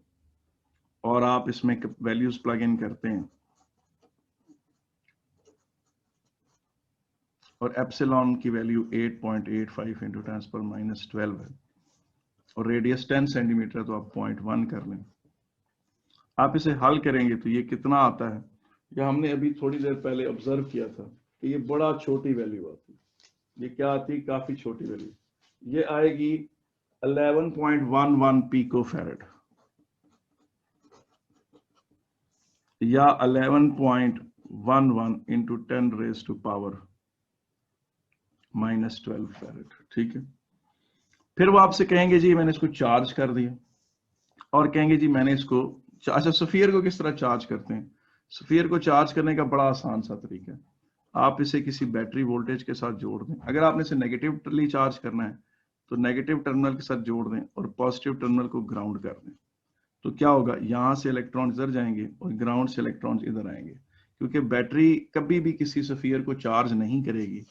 Speaker 1: और आप इसमें वैल्यूज प्लग इन करते हैं, और एप्सिलॉन की वैल्यू 8.85 इंटू 10⁻⁻12 है, और रेडियस 10 सेंटीमीटर तो आप 0.1 कर लें। आप इसे हल करेंगे तो ये कितना आता है, या हमने अभी थोड़ी देर पहले ऑब्जर्व किया था कि ये बड़ा छोटी वैल्यू आती है। ये क्या आती है, काफी छोटी वैल्यू, ये आएगी 11.11 पिको फैरेड या 11.11 into 10 raise to power -12 farad. ठीक है, फिर वो आपसे कहेंगे जी मैंने इसको चार्ज कर दिया, और कहेंगे जी मैंने इसको, अच्छा सफियर को किस तरह चार्ज करते हैं? सफियर को चार्ज करने का बड़ा आसान सा तरीका है, आप इसे किसी बैटरी वोल्टेज के साथ जोड़ दें। अगर आपने इसे नेगेटिवली चार्ज करना है तो नेगेटिव टर्मिनल के साथ जोड़ दें और पॉजिटिव टर्मिनल को ग्राउंड कर दें। तो क्या होगा, यहां से इलेक्ट्रॉन इधर जाएंगे और ग्राउंड से इलेक्ट्रॉन इधर आएंगे, क्योंकि बैटरी कभी भी किसी सफियर को चार्ज नहीं करेगी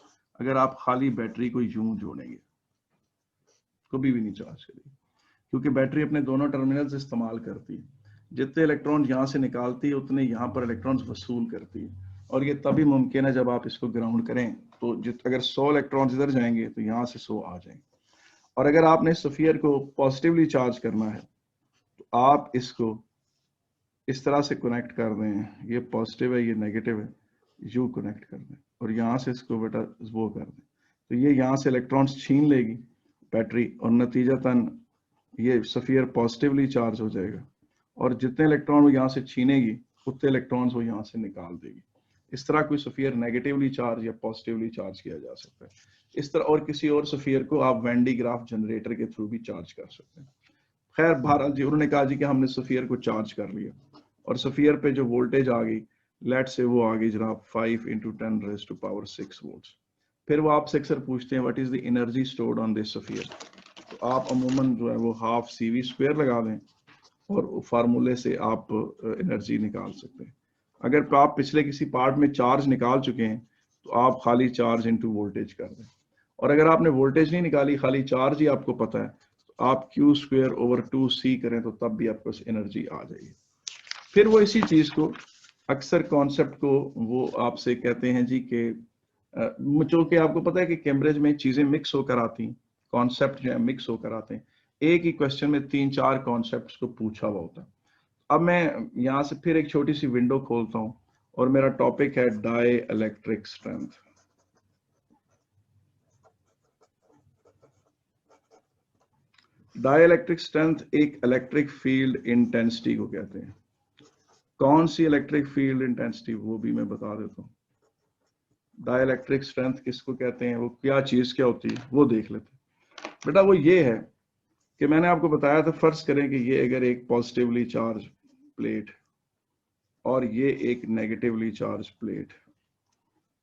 Speaker 1: अगर आप खाली बैटरी को यूं जोड़ेंगे, कभी भी नहीं चार्ज करेगी, क्योंकि बैटरी अपने दोनों टर्मिनल्स इस्तेमाल करती है। जितने इलेक्ट्रॉन यहां से निकालती है उतने यहां पर इलेक्ट्रॉन्स वसूल करती है, और ये तभी मुमकिन है जब आप इसको ग्राउंड करें। तो अगर 100 इलेक्ट्रॉन्स इधर जाएंगे तो यहां से 100 आ जाएंगे। और अगर आपने सफियर को पॉजिटिवली चार्ज करना है तो आप इसको इस तरह से कनेक्ट कर दें, ये पॉजिटिव है ये नेगेटिव है, यू कनेक्ट कर दें और यहां से इसको बेटा वो कर दें, तो ये यहां से इलेक्ट्रॉन्स छीन लेगी बैटरी, और नतीजतन ये सफियर पॉजिटिवली चार्ज हो जाएगा, और जितने इलेक्ट्रॉन वो यहां से छीनेगी उतने इलेक्ट्रॉन्स वो यहां से निकाल देगी। इस तरह कोई सफियर नेगेटिवली चार्ज या पॉजिटिवली चार्ज किया जा सकता है। इस तरह और किसी और सफियर को आप वेन डी ग्राफ जनरेटर के थ्रू भी चार्ज कर सकते हैं। खैर बहरहाल जी, उन्होंने कहा जी कि हमने सफियर को चार्ज कर लिया और सफियर पे जो वोल्टेज आ गई, लेट से वो आ गई जनाब 5 into 10 raise to power 6 volts. फिर वो आपसे अक्सर पूछते हैं what is the energy stored on this sphere, तो आप अमूमन जो है वो हाफ CV स्क्वायर लगा दें और फार्मूले से आप एनर्जी निकाल सकते हैं। अगर आप पिछले किसी पार्ट में चार्ज निकाल चुके हैं तो आप खाली चार्ज इंटू वोल्टेज कर दें, और अगर आपने वोल्टेज नहीं निकाली खाली चार्ज ही आपको पता है तो आप Q स्क्वायर ओवर 2C करें तो तब भी आपको एनर्जी आ जाएगी। फिर वो इसी चीज को अक्सर कॉन्सेप्ट को वो आपसे कहते हैं जी कि चूंकि आपको पता है कि कैम्ब्रिज में चीजें मिक्स होकर आती हैं, कॉन्सेप्ट जो है मिक्स होकर आते हैं, एक ही क्वेश्चन में 3-4 कॉन्सेप्ट्स को पूछा हुआ होता है। अब मैं यहां से फिर एक छोटी सी विंडो खोलता हूं और मेरा टॉपिक है dielectric strength. Dielectric strength एक इलेक्ट्रिक फील्ड इंटेंसिटी को कहते हैं। कौन सी इलेक्ट्रिक फील्ड इंटेंसिटी, वो भी मैं बता देता हूँ। डाई इलेक्ट्रिक स्ट्रेंथ किसको कहते हैं, वो क्या चीज क्या होती है वो देख लेते हैं। बेटा वो ये है कि मैंने आपको बताया था, फर्ज करें कि ये अगर एक पॉजिटिवली चार्ज प्लेट और ये एक नेगेटिवली चार्ज प्लेट,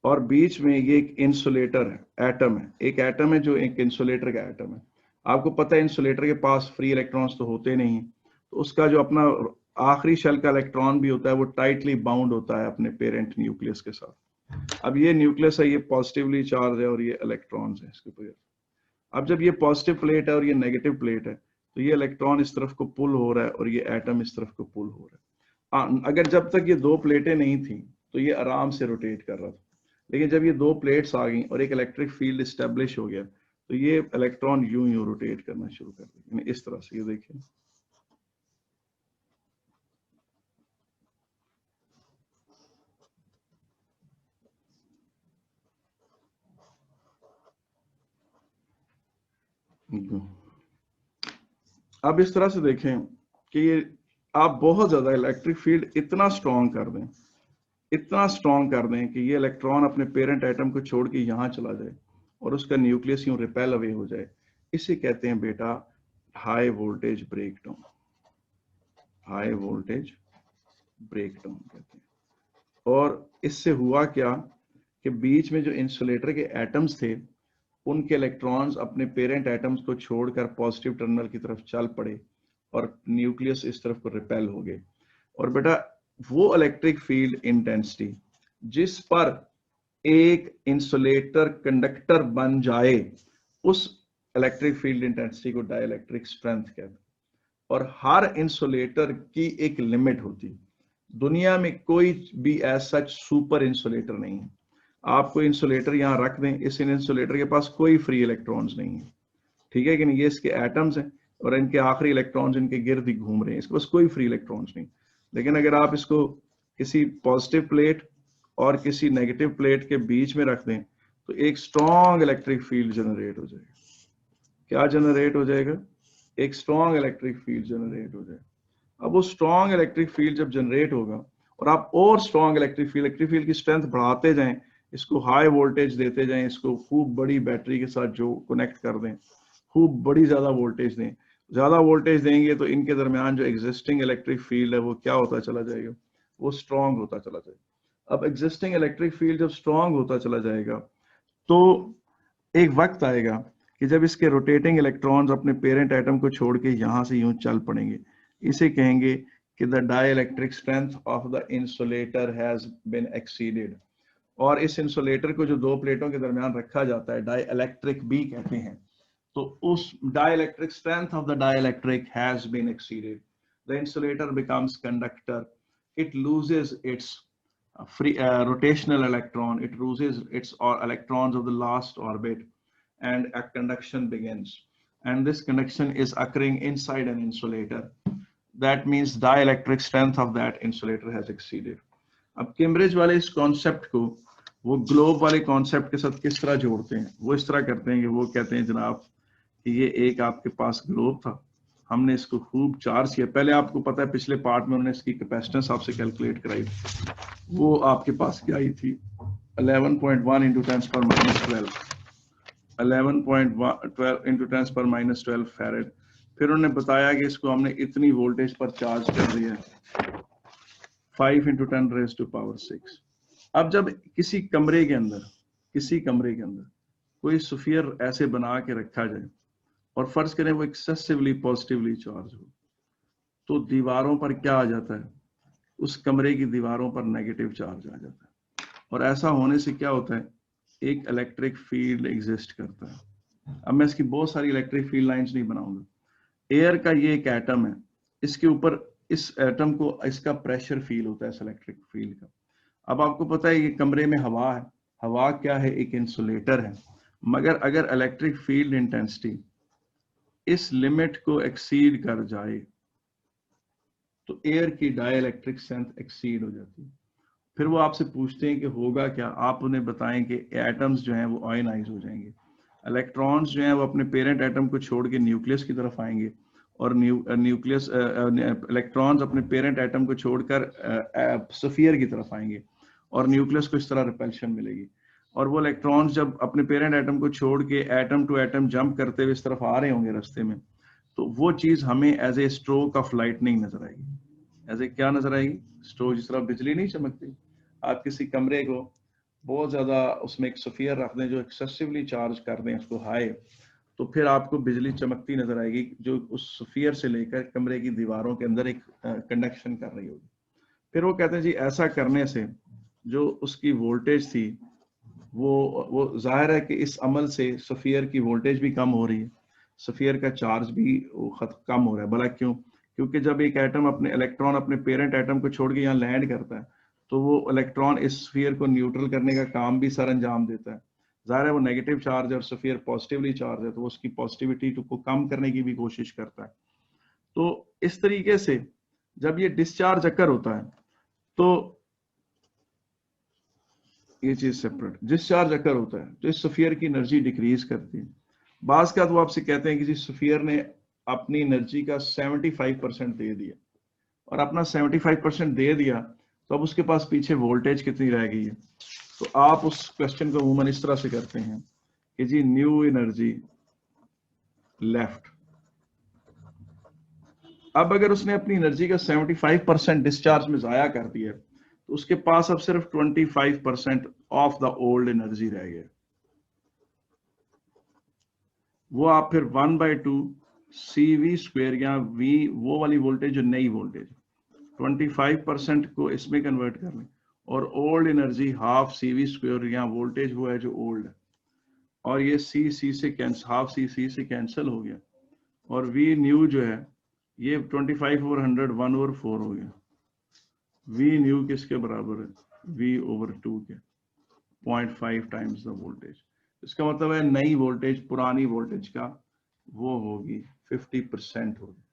Speaker 1: और बीच में ये एक इंसुलेटर है, एटम है, एक एटम है जो एक इंसुलेटर का एटम है। आपको पता है इंसुलेटर के पास फ्री इलेक्ट्रॉन्स तो होते नहीं, तो उसका जो अपना आखिरी शेल का इलेक्ट्रॉन भी होता है वो टाइटली बाउंड होता है अपने पेरेंट न्यूक्लियस के साथ। अब ये न्यूक्लियस है, ये पॉजिटिवली चार्ज है और ये इलेक्ट्रॉन्स है इसके ऊपर। अब जब ये पॉजिटिव प्लेट है और ये नेगेटिव प्लेट है तो ये इलेक्ट्रॉन इस तरफ को पुल हो रहा है और ये एटम इस तरफ को पुल हो रहा है। अगर जब तक ये दो प्लेटें नहीं थी तो ये आराम से रोटेट कर रहा था, लेकिन जब ये दो प्लेट्स आ गई और एक इलेक्ट्रिक फील्ड स्टेब्लिश हो गया तो ये इलेक्ट्रॉन यूं यूं रोटेट करना शुरू कर दिया, इस तरह से। ये देखिए अब इस तरह से देखें कि ये आप बहुत ज्यादा इलेक्ट्रिक फील्ड इतना स्ट्रॉन्ग कर दें, इतना स्ट्रॉन्ग कर दें कि ये इलेक्ट्रॉन अपने पेरेंट एटम को छोड़ के यहां चला जाए और उसका न्यूक्लियस यूं रिपेल अवे हो जाए। इसे कहते हैं बेटा high voltage breakdown, high voltage breakdown कहते हैं। और इससे हुआ क्या कि बीच में जो इंसुलेटर के एटम्स थे उनके इलेक्ट्रॉन्स अपने पेरेंट एटम्स को छोड़कर पॉजिटिव टर्मिनल की तरफ चल पड़े और न्यूक्लियस इस तरफ को रिपेल हो गए। और बेटा वो इलेक्ट्रिक फील्ड इंटेंसिटी जिस पर एक इंसुलेटर कंडक्टर बन जाए उस इलेक्ट्रिक फील्ड इंटेंसिटी को डाइलेक्ट्रिक स्ट्रेंथ कहते हैं। और हर इंसुलेटर की एक लिमिट होती है, दुनिया में कोई भी ऐसा सुपर इंसुलेटर नहीं है। आप कोई इंसुलेटर यहां रख दें, इस इंसुलेटर के पास कोई फ्री इलेक्ट्रॉन्स नहीं है, ठीक है कि नहीं, ये इसके एटम्स हैं और इनके आखिरी इलेक्ट्रॉन्स इनके गिर्द ही घूम रहे हैं, इसके पास कोई फ्री इलेक्ट्रॉन्स नहीं। लेकिन अगर आप इसको किसी पॉजिटिव प्लेट और किसी नेगेटिव प्लेट के बीच में रख दें तो एक स्ट्रॉन्ग इलेक्ट्रिक फील्ड जनरेट हो जाएगा। क्या जनरेट हो जाएगा? एक स्ट्रॉन्ग इलेक्ट्रिक फील्ड जनरेट हो जाएगा। अब वो स्ट्रॉन्ग इलेक्ट्रिक फील्ड जब जनरेट होगा और आप और स्ट्रॉन्ग इलेक्ट्रिक फील्ड की स्ट्रेंथ बढ़ाते जाएं, इसको हाई वोल्टेज देते जाएं, इसको खूब बड़ी बैटरी के साथ जो कनेक्ट कर दें, खूब बड़ी ज्यादा वोल्टेज दें, ज्यादा वोल्टेज देंगे तो इनके दरमियान जो एग्जिस्टिंग इलेक्ट्रिक फील्ड है वो क्या होता चला जाएगा? वो स्ट्रॉन्ग होता चला जाएगा। अब एग्जिस्टिंग इलेक्ट्रिक फील्ड जब स्ट्रॉन्ग होता चला जाएगा तो एक वक्त आएगा कि जब इसके रोटेटिंग इलेक्ट्रॉन्स अपने पेरेंट एटम को छोड़ के यहां से यूं चल पड़ेंगे। इसे कहेंगे कि the dielectric strength of the insulator has been exceeded. और इस इंसुलेटर को जो दो प्लेटों के दरमियान रखा जाता है डाइलेक्ट्रिक भी कहते हैं, तो उस dielectric strength of the dielectric has been exceeded. The insulator becomes conductor, it loses its rotational electron, it loses its electrons of the last orbit, and a conduction begins. And this conduction is occurring inside an insulator. That means dielectric strength of that insulator has exceeded. अब कैम्ब्रिज वाले इस कॉन्सेप्ट को वो ग्लोब वाले कॉन्सेप्ट के साथ किस तरह जोड़ते हैं? वो इस तरह करते हैं कि वो कहते हैं जनाब कि ये एक आपके पास ग्लोब था, हमने इसको खूब चार्ज किया। पहले आपको पता है पिछले पार्ट में उन्होंने इसकी कैपेसिटेंस आपसे कैलकुलेट कराई, वो आपके पास क्या आई थी? 11.1 इंटू 10 पर माइनस 12, 11.12 इंटू 10 पर माइनस 12 फैरेड। फिर उन्होंने बताया कि इसको हमने इतनी वोल्टेज पर चार्ज कर दिया है, 5 इंटू 10 रेज टू पावर 6। अब जब किसी कमरे के अंदर कोई स्फीयर ऐसे बना के रखा जाए और फर्ज करें वो एक्सेसिवली पॉजिटिवली चार्ज हो, तो दीवारों पर क्या आ जाता है? उस कमरे की दीवारों पर नेगेटिव चार्ज आ जाता है। और ऐसा होने से क्या होता है? एक इलेक्ट्रिक फील्ड एग्जिस्ट करता है। अब मैं इसकी बहुत सारी इलेक्ट्रिक फील्ड लाइंस नहीं बनाऊंगा। एयर का ये एक एटम है, इसके ऊपर इस एटम को इसका प्रेशर फील होता है इस इलेक्ट्रिक फील्ड का। अब आपको पता है ये कमरे में हवा है, हवा क्या है? एक इंसुलेटर है। मगर अगर इलेक्ट्रिक फील्ड इंटेंसिटी इस लिमिट को एक्सीड कर जाए तो एयर की डाइलेक्ट्रिक स्ट्रेंथ एक्सीड हो जाती है। फिर वो आपसे पूछते हैं कि होगा क्या? आप उन्हें बताएं कि एटम्स जो हैं वो आयनाइज हो जाएंगे, इलेक्ट्रॉन्स जो हैं वो अपने पेरेंट एटम को छोड़ के न्यूक्लियस की तरफ आएंगे, और न्यूक्लियस इलेक्ट्रॉन्स अपने पेरेंट एटम को छोड़कर स्फीयर की तरफ आएंगे, और न्यूक्लियस को इस तरह रिपल्शन मिलेगी। और वो इलेक्ट्रॉन्स जब अपने पेरेंट एटम को छोड़ के एटम टू एटम जंप करते हुए इस तरफ आ रहे होंगे रास्ते में, तो वो चीज हमें as a stroke of lightning नजर आएगी। एज ए क्या नजर आएगी? स्ट्रोक। जिस तरह बिजली नहीं चमकती, आप किसी कमरे को बहुत ज्यादा उसमें एक स्फीयर रख दें जो एक्सेसिवली चार्ज कर दें उसको हाई, तो फिर आपको बिजली चमकती नजर आएगी जो उस स्फीयर से लेकर कमरे की दीवारों के अंदर एक कंडक्शन कर रही होगी। फिर वो कहते हैं जी ऐसा करने से जो उसकी वोल्टेज थी वो जाहिर है कि इस अमल से स्फीयर की वोल्टेज भी कम हो रही है, स्फीयर का चार्ज भी कम हो रहा है। भला क्यों? क्योंकि जब एक एटम अपने इलेक्ट्रॉन अपने पेरेंट एटम को छोड़ के यहाँ लैंड करता है तो वो इलेक्ट्रॉन इस स्फीयर को न्यूट्रल करने का काम भी सर अंजाम देता है। जाहिर है वो नेगेटिव चार्ज और स्फीयर पॉजिटिवली चार्ज है तो वो उसकी पॉजिटिविटी को कम करने की भी कोशिश करता है। तो इस तरीके से जब ये डिस्चार्ज अकर होता है तो ये चीज सेपरेट डिस्चार्ज अकर होता है तो इस स्फीयर की एनर्जी डिक्रीज करती है। बास का तो आपसे कहते हैं कि जी स्फीयर ने अपनी एनर्जी का 75% दे दिया, और अपना 75% दे दिया तो अब उसके पास पीछे वोल्टेज कितनी रह गई है? तो आप उस क्वेश्चन को अमूमन इस तरह से करते हैं कि जी न्यू एनर्जी लेफ्ट। अब अगर उसने अपनी एनर्जी का 75% डिस्चार्ज में जाया कर दिया तो उसके पास अब सिर्फ 25% ऑफ द ओल्ड एनर्जी रह गया। वो आप फिर 1/2 CV² या V वो वाली वोल्टेज जो नई वोल्टेज 25% को इसमें कन्वर्ट कर लें, और ओल्ड एनर्जी हाफ CV² या वोल्टेज वो है जो ओल्ड है, और ये C से कैंसिल, हाफ C से कैंसिल हो गया, और V न्यू जो है ये 25/100 1/4 हो गया। V न्यू किसके बराबर है? V/2 के 0.5 टाइम्स द वोल्टेज। इसका मतलब है नई वोल्टेज पुरानी वोल्टेज का वो होगी 50% होगी।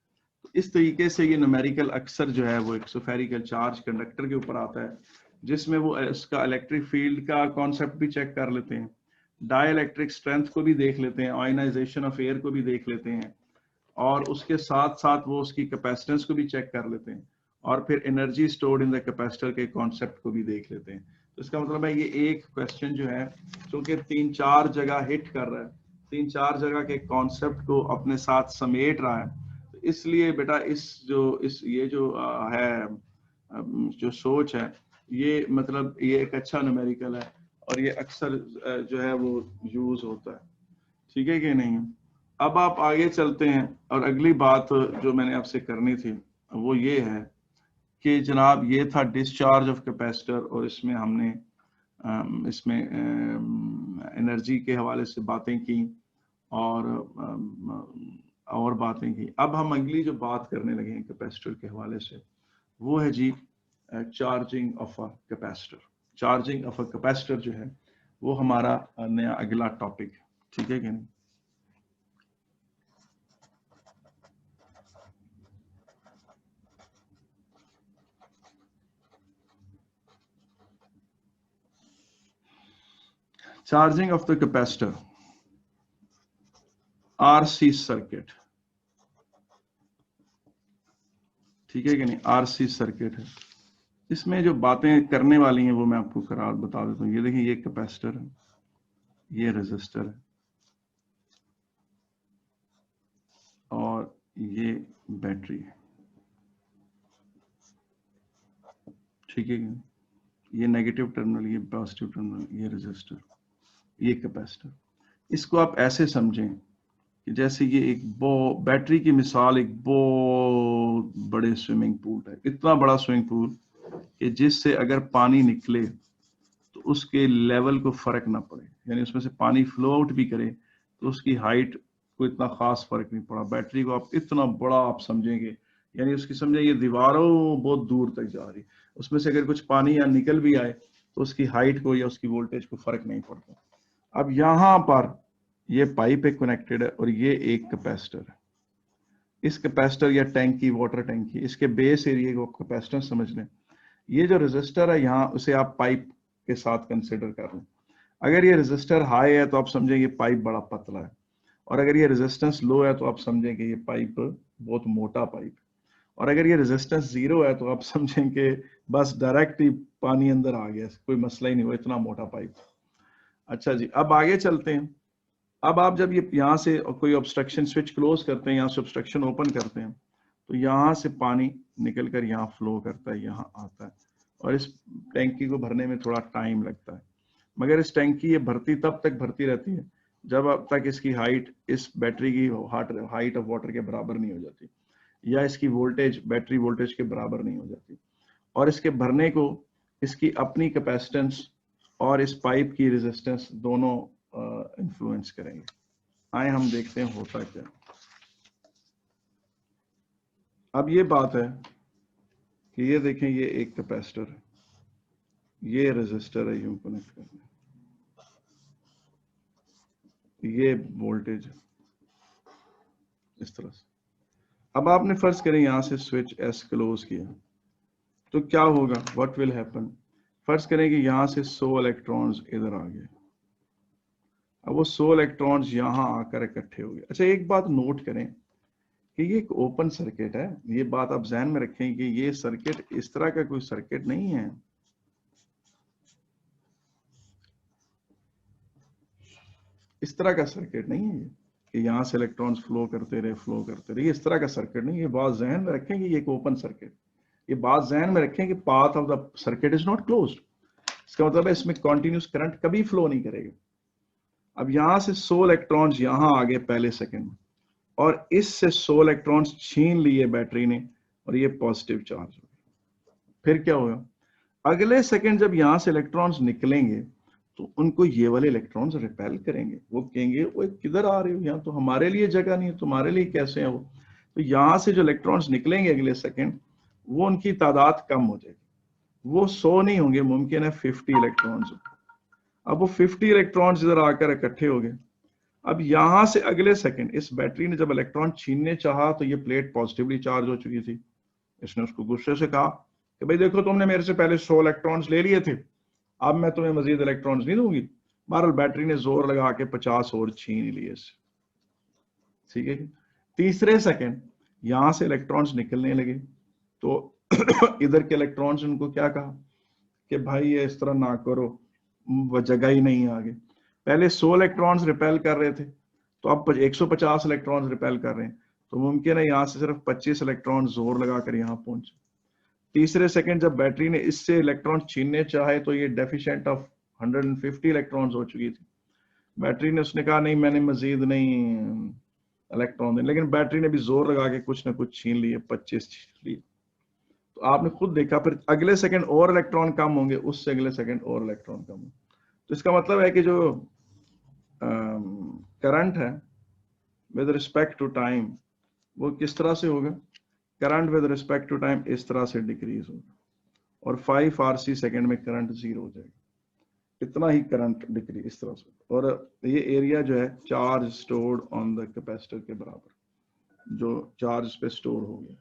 Speaker 1: तो इस तरीके से ये न्यूमेरिकल अक्सर जो है वो एक स्फेरिकल चार्ज कंडक्टर के ऊपर आता है, जिसमें वो इसका इलेक्ट्रिक फील्ड का कॉन्सेप्ट भी चेक कर लेते हैं, डाइलेक्ट्रिक स्ट्रेंथ को भी देख लेते हैं, आयनाइजेशन ऑफ एयर को भी देख लेते हैं, और उसके साथ साथ वो उसकी कैपेसिटेंस को भी चेक कर लेते हैं, और फिर energy stored in the capacitor के कॉन्सेप्ट को भी देख लेते हैं। तो इसका मतलब है ये एक क्वेश्चन जो है चूंकि 3-4 जगह हिट कर रहा है, 3-4 जगह के कॉन्सेप्ट को अपने साथ समेट रहा है, तो इसलिए बेटा ये जो है जो सोच है, ये मतलब ये एक अच्छा न्यूमेरिकल है और ये अक्सर जो है वो यूज होता है। ठीक है कि नहीं? अब आप आगे चलते हैं और अगली बात जो मैंने आपसे करनी थी वो ये है कि जनाब ये था डिस्चार्ज ऑफ कैपेसिटर, और इसमें हमने इसमें एनर्जी के हवाले से बातें की और बातें की। अब हम अगली जो बात करने लगे हैं कैपेसिटर के हवाले से वो है जी charging of a capacitor. Charging of a capacitor जो है वो हमारा नया अगला टॉपिक है। ठीक है कि नहीं? Charging of the capacitor, RC circuit. ठीक है कि नहीं? आरसी सर्किट है। इसमें जो बातें करने वाली हैं वो मैं आपको बता देता हूँ। ये देखिए, ये कैपेसिटर है, ये रेजिस्टर है, और ये बैटरी है। ठीक है, ये नेगेटिव टर्मिनल, ये पॉजिटिव टर्मिनल, ये रेजिस्टर, ये कैपेसिटर। इसको आप ऐसे समझें कि जैसे ये एक बैटरी की मिसाल एक बहुत बड़े स्विमिंग पूल है, इतना बड़ा स्विमिंग पूल कि जिससे अगर पानी निकले तो उसके लेवल को फर्क ना पड़े, यानी उसमें से पानी फ्लो आउट भी करे तो उसकी हाइट को इतना खास फर्क नहीं पड़ा। बैटरी को आप इतना बड़ा आप समझेंगे, यानी उसकी समझे ये दीवारों बहुत दूर तक जा रही, उसमें से अगर कुछ पानी या निकल भी आए तो उसकी हाइट को या उसकी वोल्टेज को फर्क नहीं पड़ता। अब यहां पर ये पाइप एक कनेक्टेड है और ये एक कैपेसिटर है। इस कैपेसिटर या टैंकी, वाटर टैंकी, इसके बेस एरिया को कैपेसिटर समझ लें। ये जो रेजिस्टर है यहाँ, उसे आप पाइप के साथ कंसिडर कर लें। अगर ये रेजिस्टर हाई है तो आप समझें ये पाइप बड़ा पतला है, और अगर ये रेजिस्टेंस लो है तो आप समझें कि ये पाइप बहुत मोटा पाइप, और अगर ये रेजिस्टेंस 0 है तो आप समझें कि बस डायरेक्ट ही पानी अंदर आ गया, कोई मसला ही नहीं हुआ, इतना मोटा पाइप। अच्छा जी, अब आगे चलते हैं। अब आप जब ये यहाँ से कोई ऑब्स्ट्रक्शन स्विच क्लोज करते हैं, यहाँ से ऑब्स्ट्रक्शन ओपन करते हैं, तो यहाँ से पानी निकल कर यहाँ फ्लो करता है, यहाँ आता है, और इस टैंकी को भरने में थोड़ा टाइम लगता है। मगर इस टैंकी ये भरती तब तक भरती रहती है जब अब तक इसकी हाइट इस बैटरी की हाइट ऑफ वाटर के बराबर नहीं हो जाती, या इसकी वोल्टेज बैटरी वोल्टेज के बराबर नहीं हो जाती। और इसके भरने को इसकी अपनी कैपेसिटेंस और इस पाइप की रेजिस्टेंस दोनों इन्फ्लुएंस करेंगे। आए हम देखते हैं होता क्या। अब ये बात है कि ये देखें, ये एक कैपेसिटर है, ये रेजिस्टर है, यूं कनेक्ट करना, ये वोल्टेज इस तरह से। अब आपने फर्ज करें यहां से स्विच एस क्लोज किया तो क्या होगा, व्हाट विल हैपन। फर्ज करें कि यहां से 100 इलेक्ट्रॉन्स इधर आ गए, अब वो 100 इलेक्ट्रॉन्स यहां आकर इकट्ठे हो गए। अच्छा, एक बात नोट करें कि ये एक ओपन सर्किट है, ये बात आप ध्यान में रखें कि ये सर्किट इस तरह का कोई सर्किट नहीं है, इस तरह का सर्किट नहीं है कि यहां से इलेक्ट्रॉन्स फ्लो करते रहे, इस तरह का सर्किट नहीं। ये बात ध्यान में रखें कि ये एक ओपन सर्किट, ये बात ध्यान में रखें कि path of the circuit is not closed. इसका मतलब है इसमें कॉन्टिन्यूस करंट कभी फ्लो नहीं करेगा। अब यहां से 100 इलेक्ट्रॉन्स यहां आ गए पहले सेकंड में, और इससे 100 इलेक्ट्रॉन्स छीन लिए बैटरी ने, और ये पॉजिटिव चार्ज हो गया। फिर क्या होगा, अगले सेकंड जब यहां से इलेक्ट्रॉन्स निकलेंगे तो उनको ये वाले इलेक्ट्रॉन्स रिपेल करेंगे, वो कहेंगे वो किधर आ रहे हो, यहाँ तो हमारे लिए जगह नहीं है, तुम्हारे लिए कैसे है वो। तो यहां से जो इलेक्ट्रॉन्स निकलेंगे अगले सेकंड, वो उनकी तादाद कम हो जाएगी, वो 100 नहीं होंगे, मुमकिन है 50 इलेक्ट्रॉन्स। अब वो 50 इलेक्ट्रॉन्स इधर आकर इकट्ठे हो गए। अब यहां से अगले सेकंड इस बैटरी ने जब इलेक्ट्रॉन छीनने चाहा तो ये प्लेट पॉजिटिवली चार्ज हो चुकी थी। इसने उसको गुस्से से कहा कि भाई देखो, तुमने मेरे से पहले 100 इलेक्ट्रॉन्स ले लिए थे, अब मैं तुम्हें मजीद इलेक्ट्रॉन्स नहीं दूंगी। बहरहाल बैटरी ने जोर लगा के 50 और छीन लिए इससे। ठीक है। तीसरे सेकंड यहां से इलेक्ट्रॉन्स निकलने लगे तो इधर के इलेक्ट्रॉन्स उनको क्या कहा कि भाई ये इस तरह ना करो, वो जगह ही नहीं आगे। पहले 100 इलेक्ट्रॉन्स रिपेल कर रहे थे, तो अब 150 इलेक्ट्रॉन्स रिपेल कर रहे हैं, तो मुमकिन है यहां से सिर्फ 25 इलेक्ट्रॉन जोर लगाकर यहां पहुंचे। तीसरे सेकंड जब बैटरी ने इससे इलेक्ट्रॉन छीनने चाहे तो ये डेफिशिएंट ऑफ 150 इलेक्ट्रॉन्स हो चुकी थी। बैटरी ने उसने कहा नहीं, मैंने मजीद नहीं इलेक्ट्रॉन देने, लेकिन बैटरी ने भी जोर लगा के कुछ ना कुछ छीन लिए, 25 छीन लिए। तो आपने खुद देखा फिर अगले सेकंड और इलेक्ट्रॉन कम होंगे, उससे अगले सेकंड और इलेक्ट्रॉन कम होंगे। तो इसका मतलब है कि जो करंट है विद रिस्पेक्ट टू टाइम वो किस तरह से होगा, current with respect to time इस तरह से डिक्रीज होगा और 5 RC सेकंड में करंट 0 हो जाएगा। इतना ही करंट डिक्रीज इस तरह से, और ये एरिया जो है charge stored on the capacitor के बराबर, जो चार्ज पे स्टोर हो गया।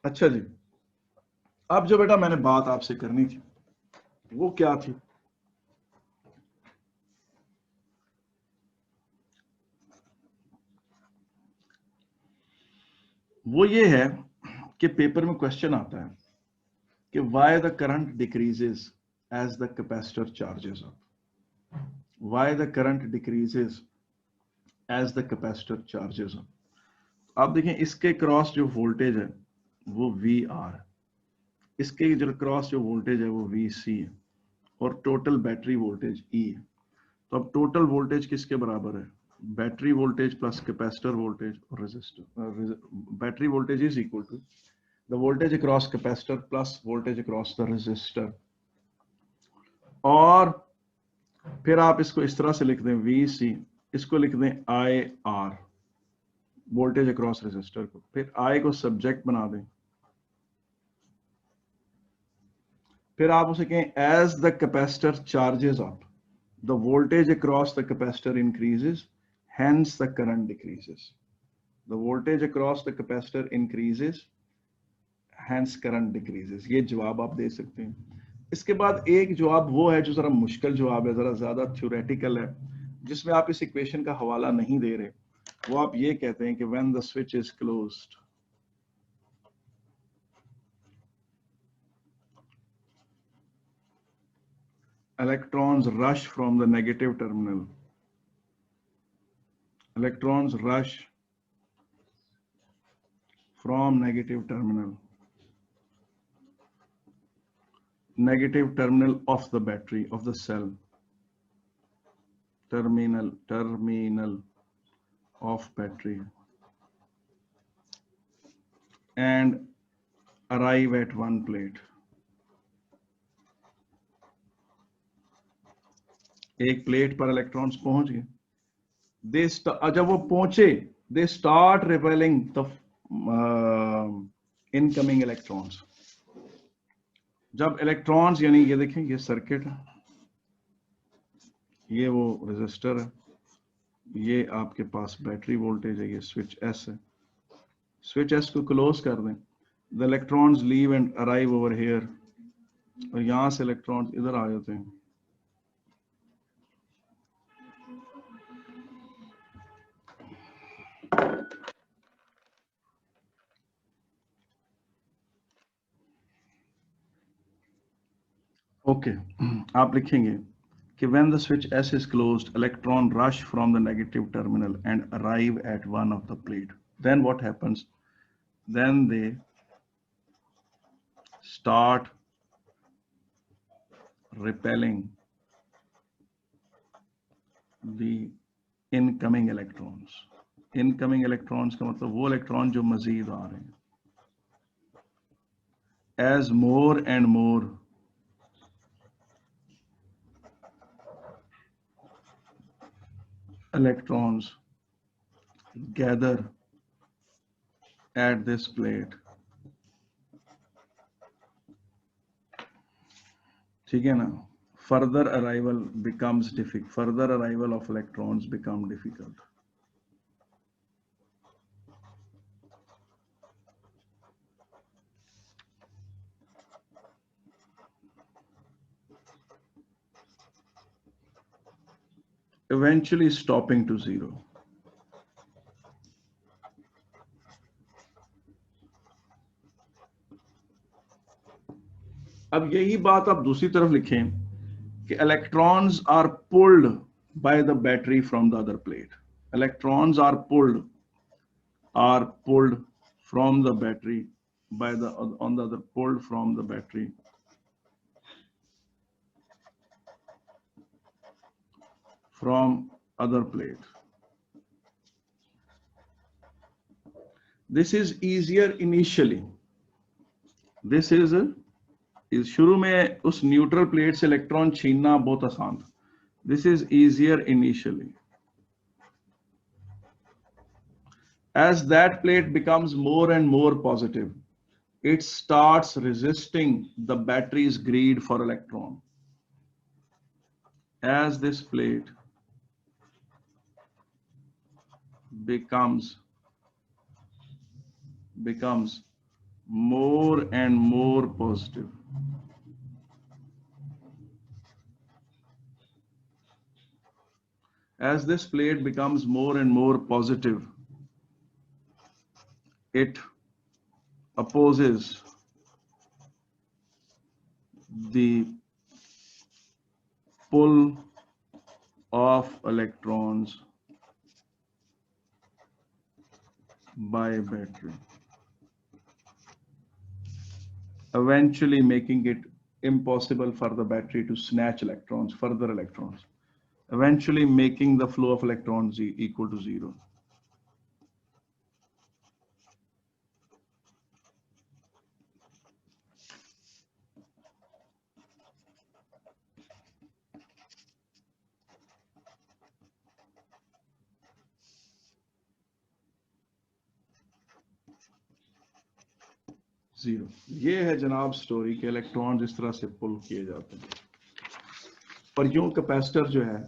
Speaker 1: अच्छा जी, अब जो बेटा मैंने बात आपसे करनी थी वो क्या थी, वो ये है कि पेपर में क्वेश्चन आता है कि why the current decreases as the capacitor charges up, why the current decreases as the capacitor charges up. आप देखें इसके क्रॉस जो वोल्टेज है वो VR है, इसके जो क्रॉस जो वोल्टेज है वो VC है, और टोटल बैटरी वोल्टेज E है। तो अब टोटल वोल्टेज किसके बराबर है, battery voltage plus capacitor voltage और resistor. Battery voltage is equal to the voltage across capacitor plus voltage across the resistor. और फिर आप इसको इस तरह से लिख दें VC, इसको लिख दें IR, वोल्टेज अक्रॉस रेजिस्टर को, फिर I को सब्जेक्ट बना दें, फिर आप उसे कहें as the capacitor charges up the voltage across the capacitor increases, hence the current decreases. The voltage across the capacitor increases, hence current decreases. ये जवाब आप दे सकते हैं। इसके बाद एक जवाब वो है जो जरा मुश्किल जवाब है, जरा ज्यादा थ्योरेटिकल है, जिसमें आप इस इक्वेशन का हवाला नहीं दे रहे। वो आप ये कहते हैं कि when the switch is closed, electrons rush from the negative terminal. Electrons rush from negative terminal of the battery, of the cell, terminal of battery, and arrive at one plate. एक प्लेट पर इलेक्ट्रॉन्स पहुंच गए, जब वो पहुंचे they start repelling the incoming electrons. जब इलेक्ट्रॉन्स, यानी ये देखें ये सर्किट है, ये वो रेजिस्टर है, ये आपके पास बैटरी वोल्टेज है, ये स्विच S है। स्विच S को क्लोज कर दें, the electrons leave and arrive over here, और यहां से इलेक्ट्रॉन्स इधर आ जाते हैं। ओके, आप लिखेंगे कि when the switch S is closed, electron rush from the negative terminal and arrive at one of the plate. Then what happens? Then they start repelling the incoming electrons. Incoming electrons का मतलब वो इलेक्ट्रॉन जो मजीद आ रहे हैं। As more and more electrons gather at this plate, ठीक है ना, further arrival becomes difficult, further arrival of electrons become difficult. Eventually stopping to zero. अब यही बात आप दूसरी तरफ लिखें कि electrons are pulled by the battery from the other plate. Electrons are pulled from the battery by the on the other pulled from the battery from other plate. This is easier initially. This is शुरू में उस न्यूट्रल प्लेट से इलेक्ट्रॉन छीनना बहुत आसान था. This is easier initially. As that plate becomes more and more positive, it starts resisting the battery's greed for electron. As this plate becomes more and more positive, as this plate becomes more and more positive, it opposes the pull of electrons by battery, eventually making it impossible for the battery to snatch electrons, further electrons, eventually making the flow of electrons equal to zero. Zero. ये है जनाब स्टोरी के इलेक्ट्रॉन इस तरह से पुल किए जाते हैं और यूं कैपेसिटर जो है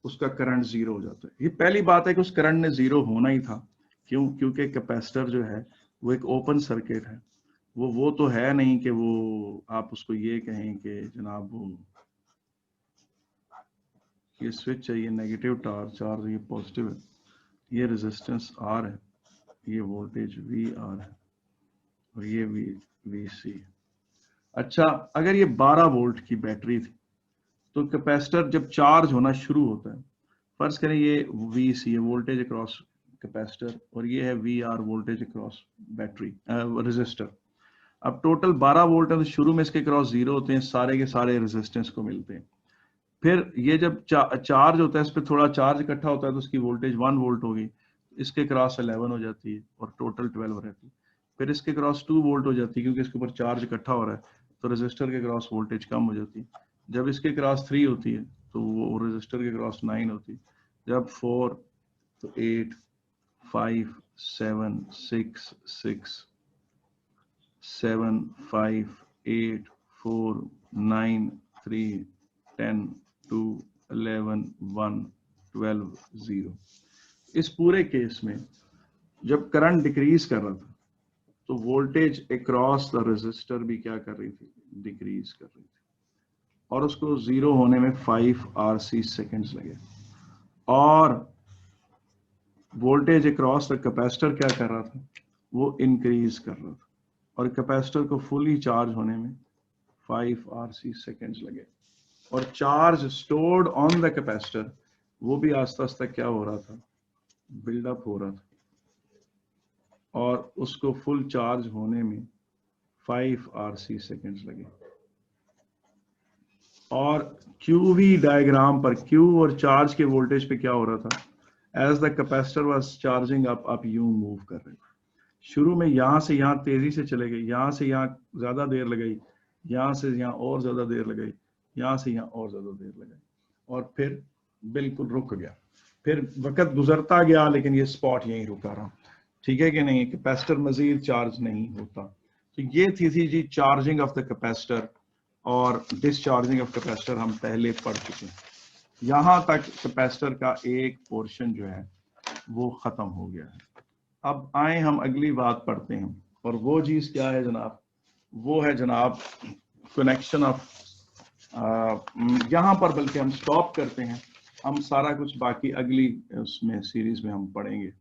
Speaker 1: उसका करंट जीरो हो जाता है. ये पहली बात है कि उस करंट ने जीरो होना ही था. क्यों? क्योंकि कैपेसिटर जो है वो एक ओपन सर्किट है. वो तो है नहीं कि वो आप उसको ये कहें कि जनाब वो ये स्विच है, ये नेगेटिव चार्ज, ये पॉजिटिव है, ये रेजिस्टेंस आर है, ये वोल्टेज वी आर है और ये वी सी. अच्छा, अगर ये 12 वोल्ट की बैटरी थी तो कैपेसिटर जब चार्ज होना शुरू होता है, फर्ज करें ये वी सी है वोल्टेज अक्रॉस कैपेसिटर और ये है V R voltage across battery resistor. अब टोटल 12 वोल्ट है तो शुरू में इसके क्रॉस जीरो होते हैं, सारे के सारे रेजिस्टेंस को मिलते हैं. फिर ये जब चार्ज होता है, इस पर थोड़ा चार्ज इकट्ठा होता है तो उसकी वोल्टेज 1 वोल्ट होगी, इसके क्रॉस 11 हो जाती है और टोटल 12 रहती है. फिर इसके क्रॉस 2 वोल्ट हो जाती है क्योंकि इसके ऊपर चार्ज इकट्ठा हो रहा है तो रेजिस्टर के क्रॉस वोल्टेज कम हो जाती है. जब इसके क्रॉस 3 होती है तो वो रेजिस्टर के क्रॉस 9 होती है. जब 4 तो 8, 5, 7, 6, 6, 7, 5, 8, 4, 9, 3, 10, 2, 11, 1, 12, 0. इस पूरे केस में जब करंट डिक्रीज कर रहा था तो वोल्टेज अक्रॉस द रेजिस्टर भी क्या कर रही थी? डिक्रीज कर रही थी और उसको जीरो होने में 5 RC सेकेंड्स लगे. और वोल्टेज अक्रॉस द कैपेसिटर क्या कर रहा था? वो इंक्रीज कर रहा था और कैपेसिटर को फुली चार्ज होने में 5 RC सेकेंड्स लगे. और charge stored on the capacitor वो भी आस्ता आस्ता क्या हो रहा था? बिल्डअप हो रहा था और उसको फुल चार्ज होने में 5 RC सेकेंड्स लगे. और QV डायग्राम पर Q और चार्ज के वोल्टेज पे क्या हो रहा था? As the capacitor was charging up, आप यूं मूव कर रहे थे. शुरू में यहां से यहां तेजी से चले गए, यहां से यहां ज्यादा देर लगाई, यहां से यहां और ज्यादा देर लगाई, यहां से यहां और ज्यादा देर लगाई और फिर बिल्कुल रुक गया. फिर वक्त गुजरता गया लेकिन ये स्पॉट यहीं रुका रहा. ठीक है कि नहीं? कैपेसिटर मजीद चार्ज नहीं होता. तो ये थी जी चार्जिंग ऑफ द कैपेसिटर और डिस्चार्जिंग ऑफ कैपेसिटर हम पहले पढ़ चुके हैं। यहां तक कैपेसिटर का एक पोर्शन जो है वो खत्म हो गया है। अब आए हम अगली बात पढ़ते हैं, और वो चीज क्या है जनाब? वो है जनाब कनेक्शन ऑफ, यहां पर बल्कि हम स्टॉप करते हैं, हम सारा कुछ बाकी अगली उसमें सीरीज में हम पढ़ेंगे।